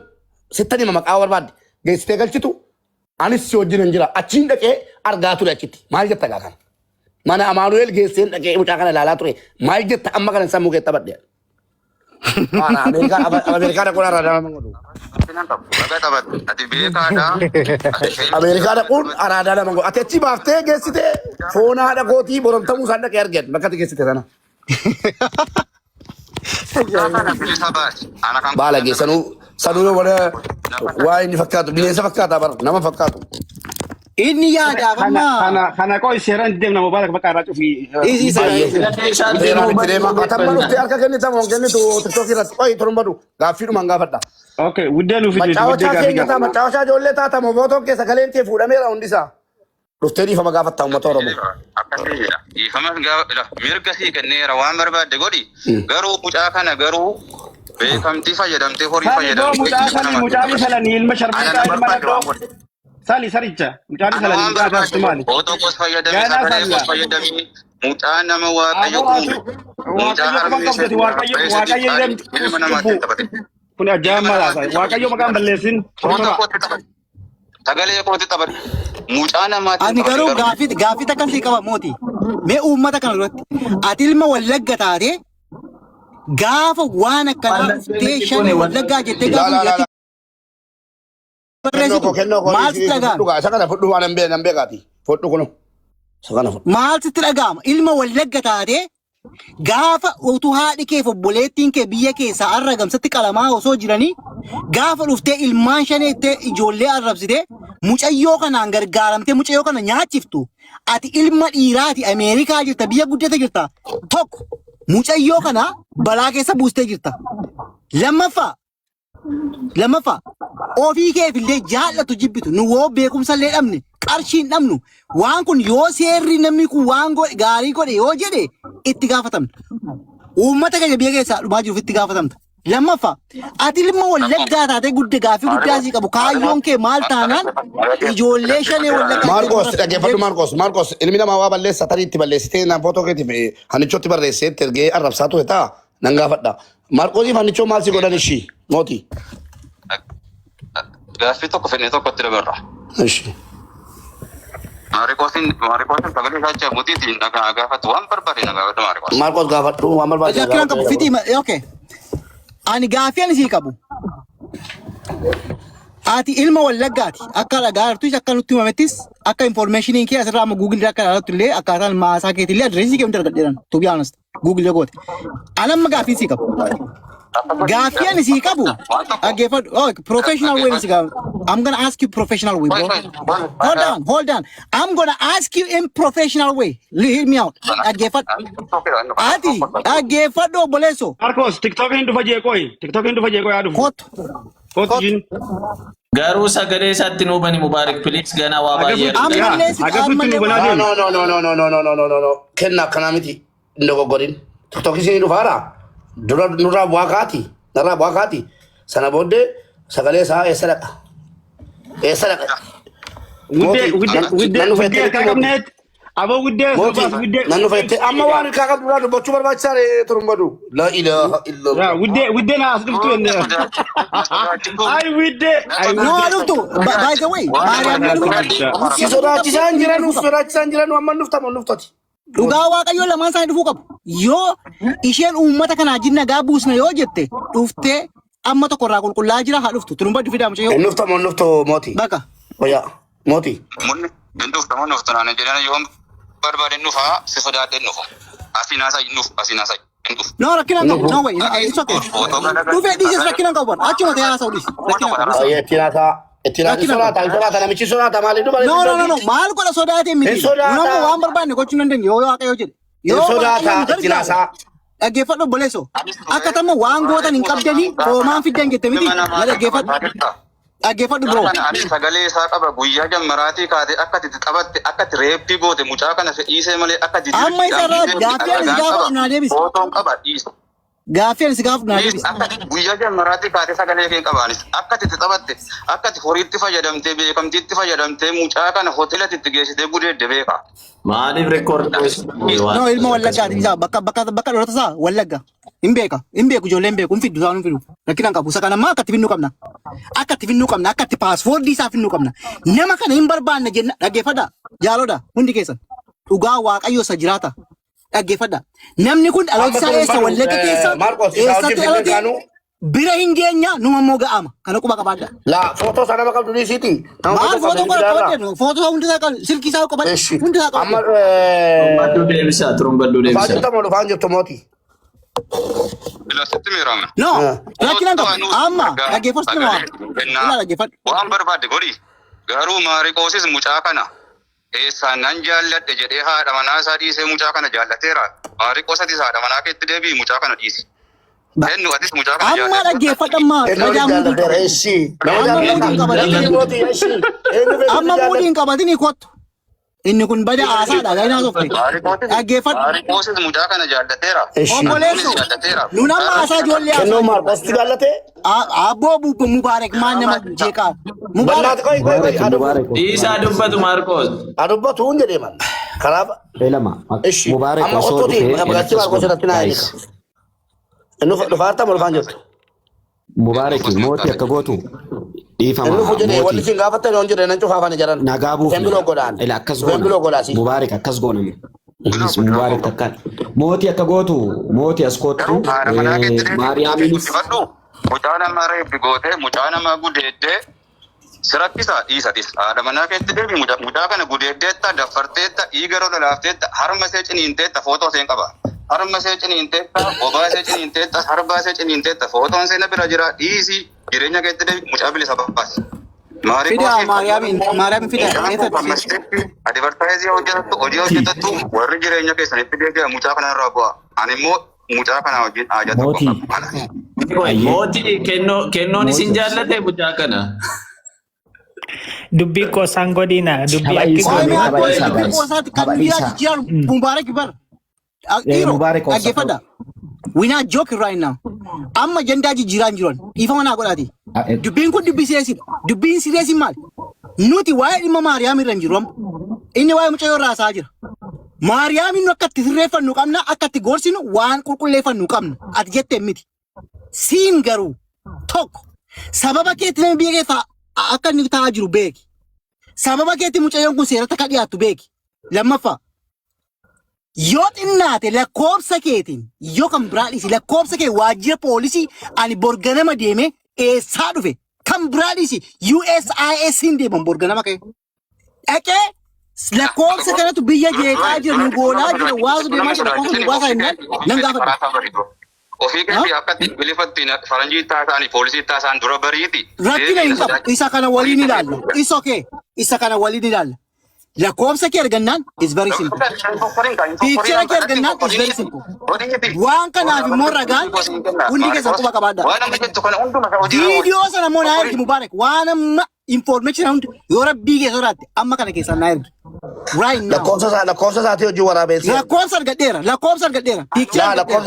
sitti hima maqaa barbaadde geessitee galchitu anis si wajjin hin jira achiin dhaqee argaa ture achitti maal jetta gaa kana mana Amaanuel geesseen dhaqee mucaa kana ilaalaa ture maal jetta amma kana sammuu keetta badde. Amerikaa dhaquun araadama mangoodhu. Amerikaa dhaquun araadama mangoodhu. Ati achi baaftee geessitee foon haadha kootii boromtamuu isaan dhaqee argan bakka ati geessite sana. Baala geessanuu sanuu waa inni fakkaatu bineensa fakkaata bara nama fakkaatu. Inni yaadaaf amma kana koo seeraan deemna Mubaarak bakka irraa cufi. Atamma dhuftee harka kennitan waan kennitu tiktook irratti qoyi turumbadu gaaffiidhumaan gaafadha. Okay, wuddee nuuf Macaawachaa keenyataa macaawachaa ijoollee taatamu bootoon keessa galeen kee fuudhameera hundisaa. Dhuftee dhiifama gaafatta uummata Oromoo. Akkasiidha. Dhiifama mirga sii kenneera waan barbaadde godhi. Garuu mucaa kana garuu beekamtii fayyadamtee horii fayyadamtee. Mucaa salanii ilma sharmuutaa ilma dhadhoo. Sali saricha mucaan salanii gaafaas maali? Otokos fayyadamee sagalee fayyadamee mucaa nama waaqayyo uume. Mucaa harmeessee waaqayyo ilma namaatti taphate. Kun ajaa'iba waaqayyo maqaan balleessin. Sagalee kootti taphate. Mucaa namaatti. Ani garuu gaafii akkasii qaba mootii. Mee uummata kana duratti ati ilma wallagga taate gaafa waan akkanaa dhuftee shan wallaggaa jettee gaafa maal sitti dhaga'ama? Isa kana fudhu waan hin beekaati. Fudhu kunu. Isa kana fudhu. Maal sitti dhaga'ama? Ilma wallagga taate gaafa utuu haadhi kee obboleettiin kee biyya keessaa arragamsatti qalamaa osoo jiranii gaafa dhuftee ilmaan shaneettee ijoollee arrabsitee mucayyoo kanaan gargaaramtee mucayyoo kana nyaachiftu ati ilma dhiiraati Ameerikaa jirta biyya guddate jirta tokko mucayyoo kana balaa keessa buustee jirta. Lammaffaa ofii keef illee jaallatu jibbitu nu woo beekumsa illee dhabne qarshiin dhabnu waan kun yoo seerri namni kun waan gaarii godhe yoo jedhe itti gaafatamna. Uummata keenya biyya keessaa dhumaa jiruuf itti gaafatamta. Lammaffaa ati ilma wallaggaa taatee gaafii guddaa sii qabu kaayyoon kee maal taanaan ijoollee shanee wallaggaa. Marcos ilmi namaa waa balleessa tarii itti balleessitee naan footoo keetiif hanichootti barreessee ergee arrabsaa ture ta'a nan gaafadha. Marcosiif hanichoo maal si godhan ishii mootii. Gaaffii tokko fedhee tokkotti dabarra. Ishii. Maarikosin sagalee isaa mutiitiin nagaa gaafatu waan barbaade nagaa gaafatu Maarikos. Marcos gaafadhu waan barbaade. Akkiran qabu fitii okay. Ani gaaffii ani sii qabu. Ati ilma wallaggaati akka dhagaartus akka nutti himamettis akka informationiin kee asirraa amma Google akka ilaaltu illee akkaataan maasaa keetii illee adreesii kee hundi argadheeran to be honest Google goote. Ani amma gaaffii sii qabu. Gaaffii ani sii qabu dhaggeeffadhu. Oh, professional way sii qabu. I'm gonna ask you professional way, bro. Hold on. I'm gonna ask you in professional way. Hear me out. Dhaggeeffadhu. Ati dhaggeeffadhu obboleessoo. Marcos, TikTok hin dhufa jeeqooyi. TikTok hin dhufa jeeqooyi haa dhufu. Kootu jin. Garuu sagalee isaatti nuubani Mubaarak please ganaa waa baay'ee. Agatutti nu banaa deemu. No. Kenna akkanaa miti ndogogorin. TikTok isin dhufaara. Dura nurraa bu'aa kaati. Narraa bu'aa kaati. Sana booddee sagalee isaa eessa dhaqa? Eessa dhaqa? Widdee harkaa qabneet. Aboo widdee sobaas widdee. Nannu fettee amma waan harkaa qabdu duraa dubbachuu barbaachisaa turumbadu. La ilaha illallah. Widdee na as dhuftu enne. Ay widdee. No, dhuftu. By the way, Si sodaachisaan jiran amma nuftati. dhugaa waaqayyoo lamaan isaanii dhufuu qabu. Yoo isheen uummata kanaa jinna gaa buusna yoo jette dhuftee amma tokko irraa qulqullaa jira haa dhuftu. Turumba dhufi daamcha yoo. Nuftu mootii. Bakka. Oya mootii. Munni nuftu naan jedhana yoo barbaade nufaa si sodaadhe nufu. Asinaasa nufu. No rakkina qabu. No way. It's okay. Dhufee dhiises rakkina qabu. Achuma ta'ee haasa'u dhiis. Rakkina qabu. Ittiraatii sodaata namichi sodaata maali duba. No. Maal godha sodaatee miti. Nama waan barbaanne gochuu nan dandeenye yoo waaqayyoo jedhe. Yoo sodaata ittiraasaa. Dhaggeeffadhu obboleessoo. Akka tamma waan gootan hin qabdanii hoomaan fiddan jette miti. Dhaggeeffadhu bro. Sagalee isaa qaba guyyaa jammaraatii kaatee akka itti qabatte akka itti reeppii goote mucaa kana fedhiisee malee akka itti. Amma isa irraa gaaffii ani gaafa naa deebisa. Footoon qaba dhiisa. Gaaffii ani gaafa naa deebisa. Guyyaa jammaraatii kaatee sagalee kee qabaanis akka itti taphatte akka itti horiitti fayyadamtee beekamtiitti fayyadamtee mucaa kana hoteelatti itti geessitee gudeedde beeka. Maaliif reekoord No ilma wallaggaati isaa bakka dhalata isaa wallagga. Hin beeku ijoollee hin beeku hin fiddu isaan hin fiddu. Rakkinaan qabu. Isa kana ammaa akka itti finnuu qabna. Akka itti paaspoortii isaa finnuu qabna. Nama kana hin barbaanne jenna dhaggeeffadha. Jaalodha hundi keessan. Dhugaa waaqayyo isa jiraata. Dhaggeeffadha. Namni kun dhaloota isaa eessa wallagga keessa eessatti dhaloota bira hin geenya numa immoo ga'ama. Kana quba qabaadha. La footoo sana bakka durii siiti. Maal footoo qabadde? Footoo hundi isaa qabu. Silkii isaa qabadde. Hundi isaa qabu. Badduu deebisaa turumbaduu deebisaa. Dhufaan jirtu mootii. Ilasitti miirame. No, rakkinaan qabu. Amma dhaggeeffatu nama waan. Dhaggeeffadhu. Waan barbaadde godhi. Garuu Maariqoosis mucaa kana eessaan nan jaalladhe jedhee haadha manaa isaa dhiisee mucaa kana jaallateera. Maariqoosatis haadha manaa keetti deebi'i mucaa kana dhiisi. Ennu atis mucaa kana jaalladhe. Amma dhaggeeffadhamma. Amma muudiin qabatini kottu. Inni kun bada aasaadha gainaa softe. Dhaggeeffadhu. Maariqoosis mucaa kana jaallateera. Obboleessu. Nuun amma aasaa ijoollee aasaa. Kennoo Maarqosti jaallatee? Abboo Mubaarak maal nama jeeqaa. Mubaarak. Isaa dubbatu Maarqos. Adubbatu hun jedhee man. Karaaba. Belama. Mubaarak amma ottooti abgachi Maarqos irratti naa eega. Dhufaarta molfaan jirtu. Mubaarak mootii akka gootu dhiifama. Inni fujjete walli siin gaafatte yoon jedhe nan cufaafane jedhan. Nagaa buufne. Fembiloo godhaan. Ila akkas goona. Mubaarak akkas gooname. Mubaarak takkaan. Mootii akka gootu mootii as kootu Maariyaamiinis. Mucaa nama reebbi gootee mucaa nama gudeeddee sirakkisa dhiisatis haadha manaa keetti deebi mucaa kana gudeeddeetta daffarteetta dhiiga rola laafteetta harma see ciniinteetta footoo seen qaba. Harma see ciniinteetta bobaa see ciniinteetta harbaa see ciniinteetta footoon seena bira jira dhiisi jireenya keetti deebi mucaa bilisa babbaasi. Maariyaamiin fida. Adivartaayizii hojjetattu warri jireenya keessanitti deebi'a mucaa kanarraa bu'a. Ani immoo mucaa kana wajjin haajaa tokko qaba. Mootii kennoon isin jaallate mucaa kana. dubbii qosaan godina dubbii Haba akki Isa, godhu. haba Isa, guys. Haba Isa. Mubarak bar. Mubarak also. Agefada. We not joking right now. Amma janda jiran jiran. Ifa mana godati. Dubbiin kun dubbii serious. Dubbiin serious mal. Nuti waa'ee dhimma Maariyaam irra hin jiru. Inni waa'ee mucayyoo raasaa jira. Maariyaam inni akka itti sirreeffannu qabna, akka itti gorsinu waan qulqulleeffannu qabna. Ati jettee miti. Siin garuu tokko sababa keetti namni biyya keessa akka inni ta'aa jiru beeki. Sababa keetti mucayyoon kun seerata akka dhiyaattu beeki. Lammaffaa yoo xinnaate lakkoobsa keetiin yoo kan biraa dhiisi lakkoobsa kee waajjira poolisii ani borganama deeme eessaa dhufe kan biraa dhiisi USIS hin deeman borganama kee. Dhaqee lakkoobsa kanatu biyya jeeqaa jiru nu goolaa jiru waasu deemaa jiru lakkoobsa nu baasaa hinnaan nan gaafadha. Ofii keetti akka bilifatti faranjii taasaan poolisii taasaan dura bariiti. Rakkina hin qabu isa kana waliin ilaalla. Isa okay isa kana waliin ilaalla. Lakkoobsa kee argannaan is very simple. Piichara kee argannaan is very simple. Waan kanaaf immoo ragaan hundi keessan quba qabaadha. Viidiyoo sana immoo naa ergi Mubaarak waan amma information hundi yoo rabbii keessa jiraatte amma kana keessan naa ergi. Right now. lakkoofsa isaatii hojii waraabessi. Lakkoobsa argadheera. lakkoofsa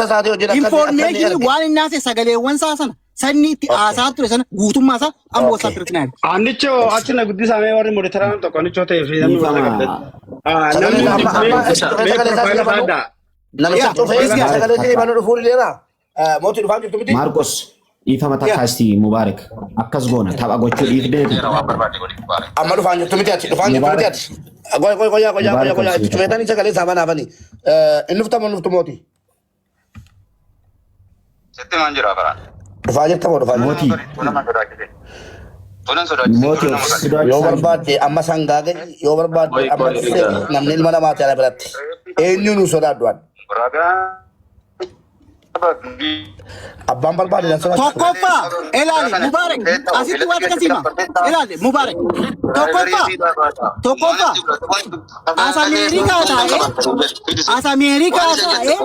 isaatii hojii Information waan inni naase sagaleewwan isaa sana sanni itti haasaa ture sana guutummaa isaa amma wasaa turte naa ergi. Annicho achina guddisamee warri monitoran tokko annicho ta'e fi namni wal qabde. namicha cufee sagalee kee mana dhufuu dhiyeera. Mootii dhufaa jirtu miti. Marcos, ifama takkaasti Mubarak. Akkas goona tapha gochuu dhiifdeetu. Amma dhufaan jirtu miti ati dhufaan jirtu miti ati. Goya itti cufeetanii sagalee isaa banaafanii. Inni futamu mootii. Sitti maan jira baraan. Dhufaa jirta moo dhufaa Mootii. Mootii of yoo sodaachisaa. barbaadde amma sangaa gadi yoo barbaadde amma namni ilma namaa ta'ala biratti eenyu nu sodaaddu an abbaan barbaade nan sodaachisa. Tokkoffaa ilaali Mubaarak asitti waan akkasii ilaali Mubaarak tokkoffaa as Ameerikaa taa'ee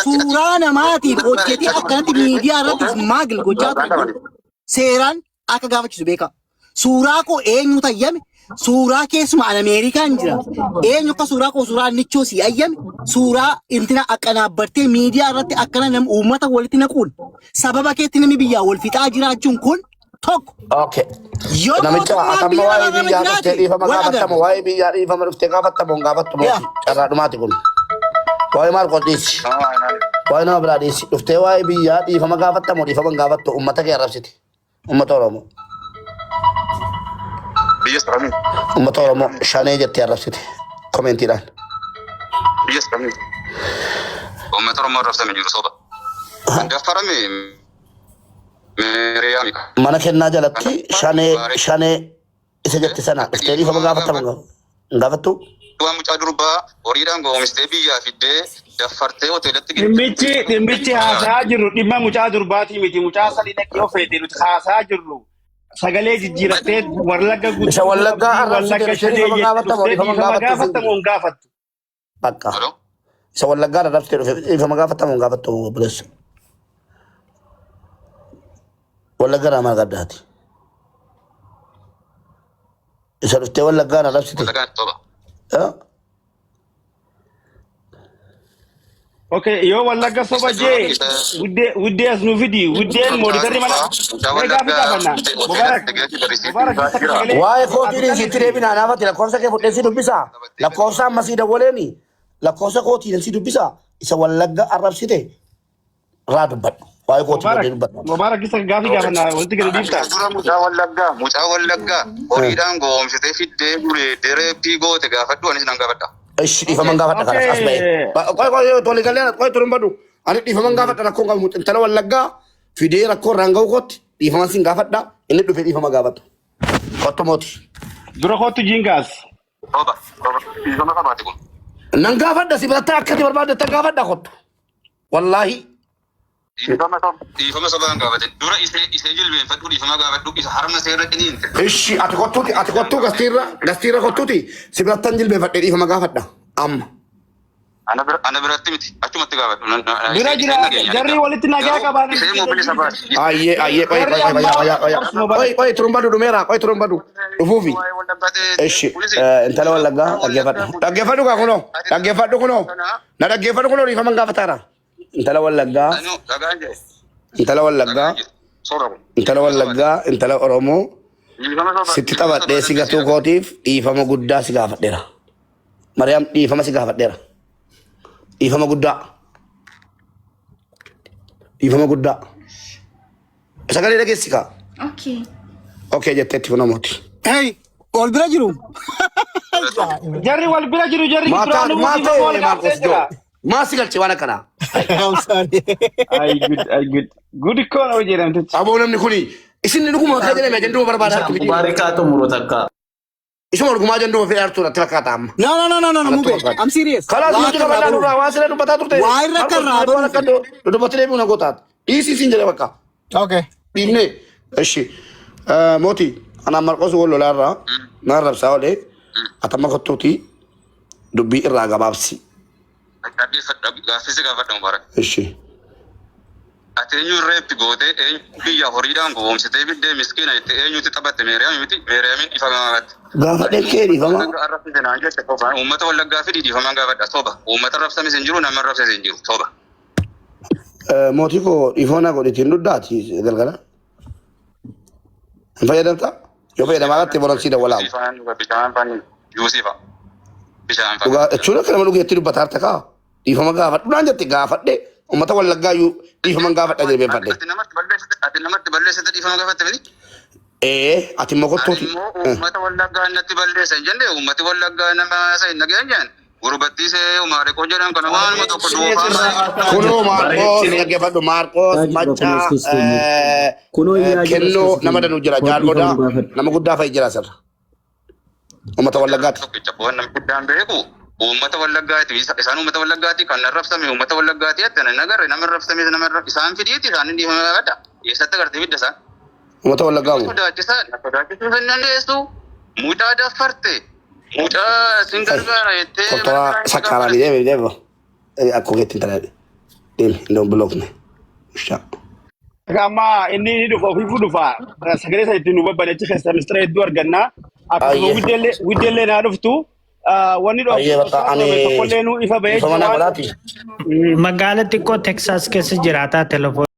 suuraa namaatiin hojjetee akkanatti miidiyaa irratti maagil gochaa ture seeraan akka gaafachiisu beeka. Suuraa koo eenyu tayyame suuraa keessuma an Ameerikaan jira eenyu akka suuraa koo suuraa nichoo si ayyame suuraa intina akkanaabbartee miidiyaa irratti akkana nam uummata walitti naquun sababa keetti namni biyyaa wal fixaa jiraachuun kun tokko. Okay. Namicha atamma waa'ee biyyaa dhuftee dhiifama gaafattamu waa'ee biyyaa dhiifama dhuftee gaafattamu hin gaafattu carraa dhumaati kun. Waa'ee maal qodhiisi? Waa'ee nama biraa dhiisi. Dhuftee waa'ee biyyaa dhiifama gaafattamu dhiifama hin gaafattu uummata kee arrabsiti. Uummata Oromoo. Biyya saramii. Uummata Oromoo shanee jettee arrabsiti. Komeentiidhaan. Biyya saramii. Uummata Oromoo arrabsame jiru soba. Handafarame Meeriyaami. Mana kennaa jalatti shanee isa jetti sana dhuftee dhiifama gaafattamu hin gaafattu. Waan mucaa durbaa horiidhaan goomistee biyyaa fiddee daffartee hoteelatti Dhimmichi haasaa jirru dhimma mucaa durbaatii miti mucaa sadii dhaqee of eedee nuti haasaa jirru. Sagalee jijjiirattee Wallagga guutuu Isa Wallaggaa Wallagga shadee dhiifama gaafattamu hin gaafattu. Bakka. Isa Wallaggaa arrabsitee dhufe dhiifama gaafattamu hin gaafattu obboleessa. Wallaggaa nama gaddaati. Isa dhuftee Wallaggaa arrabsite. Okay, yoo Wallagga soba jee wuddee as nu fidi wuddeen mooditarri mana gaafi gaafannaa Mubaarak Waa'ee kootiin sitti deebinaa naafatti lakkoofsa kee fudhee si dubbisaa. Lakkoofsa amma si dawwaleeni lakkoofsa kootiin si dubbisaa. Isa Wallagga arrabsite irraa dubbadhu. Waa'ee kootiin fudhee dubbadhu. Mubaarak isa gaafi gaafannaa wanti gadi dhiiftaa. Mucaa Wallaggaa horiidhaan goomsitee fiddee dereebii goote gaafadhu anis nan gaafadha. Ishi dhiifaman gaafadha kanas as ba'e. Qoy tole galee qoy turuun badhu. Ani dhiifaman gaafadha rakkoon qabu intala Wallaggaa fidee rakkoo irraan ga'u kootti dhiifaman sin gaafadha inni dhufee dhiifama gaafatu. Kottu mooti. Dura kootu jiingaas. Dhiifama qabaate kun. Nan gaafadha si biratta akkati barbaadde gaafadha kottu. Wallaahi. Dhiifama sobaan gaafate dura isee jilbeenfadhu dhiifama gaafadhu isa harma seerra qiniinte. Ishi ati kottuu gastiirra kottuuti si birattan jilbeenfadhee dhiifama gaafadha amma. Ana biratti miti achumatti gaafadhu. Bira jira jarri walitti nagaa qaban. Isee mobilii sabaa. Ayyee qoy turumbadu dhumeera qoy turumbadu dhufuufi. Eshi intala wallaggaa dhaggeeffadhu kaa kunoo na dhaggeeffadhu kunoo dhiifaman gaafataara. Intala wallaggaa intala Oromoo sitti taphadhee si gatuu kootiif dhiifama guddaa si gaafadheera. Mariyaam dhiifama si gaafadheera. Dhiifama guddaa. Sagalee dhageessi kaa. Okay jetteetti kun namooti. Hey, wal bira jiru. Jarri wal bira jiru jarri. Maasi galchee waan akkanaa. I'm sorry. Good koon hojii jedhamte. Aboo namni kuni isin dhuguma akka jedhame ajanduma barbaadaa. Mubaarikaatu muru takka. Isuma dhuguma ajanduma fedhaa turte atti fakkaata amma. No, Mube. I'm serious. Kalaas nuti qabannaa nurraa waan siree dubbataa turte. Waa irra kan raabaa. Dubbattee deebi'u na gootaat. Dhiisii siin jedhee bakka. Okay. Dhiifnee. Eshi. Mootii anaan marqosu wal lolaarraa naan rabsaa olee atamma kottuutii dubbii irraa gabaabsi. Gaaffisi gaafadha Mubaarak. Eshi. Ati eenyuun reetti gootee biyya horiidhaan gowwoomsitee biddee miskiina itti eenyutti taphatte Meeriyaam miti Meeriyaamin ifa gaafadha. Gaafadhee kee dhiifama. Uummata wallaggaa fidii dhiifamaan gaafadha soba. Uummata rabsamis hin jiru nama rabsas hin jiru soba. Mootii koo dhiifama godhitiin duddaati galgala. Hin fayyadamta? Yoo fayyadamaa irratti boronsiidha walaamu. Bishaan fanni Yuusifa. Bishaan fanni. Dhugaa jechuun akka nama dhugeetti dubbataa harta kaa. Dhiifama gaafadhu naan jette gaafadhe. Uummata wallaggaa iyyuu dhiifama gaafadha jilbeenfadhe. Ati namatti balleessite dhiifama gaafatte miti? Ati immoo kottuuti. Uummata wallaggaa natti balleessa hin jenne uummati wallaggaa nama isa hin dhageen jenne. Gurbattiisee Maarqoo jedhan kana waanuma tokko duufaa. Kunoo Maarqoos dhaggeeffadhu Maarqoos Maccaa kennoo nama danuu jira jaalgodaa nama guddaa fa'i jira sirra. Uummata wallaggaati. Namni guddaan beeku uummata wallaggaati isaan uummata wallaggaati kan narrabsame uummata wallaggaati jettana nagarre nama narrabsame isaan fidiiti isaan dhiifama gaafadha. Eessatti agartee fidda isaan? Uummata wallaggaa moo? Sodaachisuu hin dandeessu. Mucaa daffarte. Mucaa sin gargaara jettee. Kottaa sakkaaraa deema. Akkuma ittiin taraa deemi hin blookne. Amma inni dhufa ofii dhufa sagalee isaa ittiin nu babbaneechi keessa ministeera hedduu argannaa. Akkuma widdeellee naa dhuftu. Wanni Magaalaa xiqqoo Texas keessa jiraataa telefoon.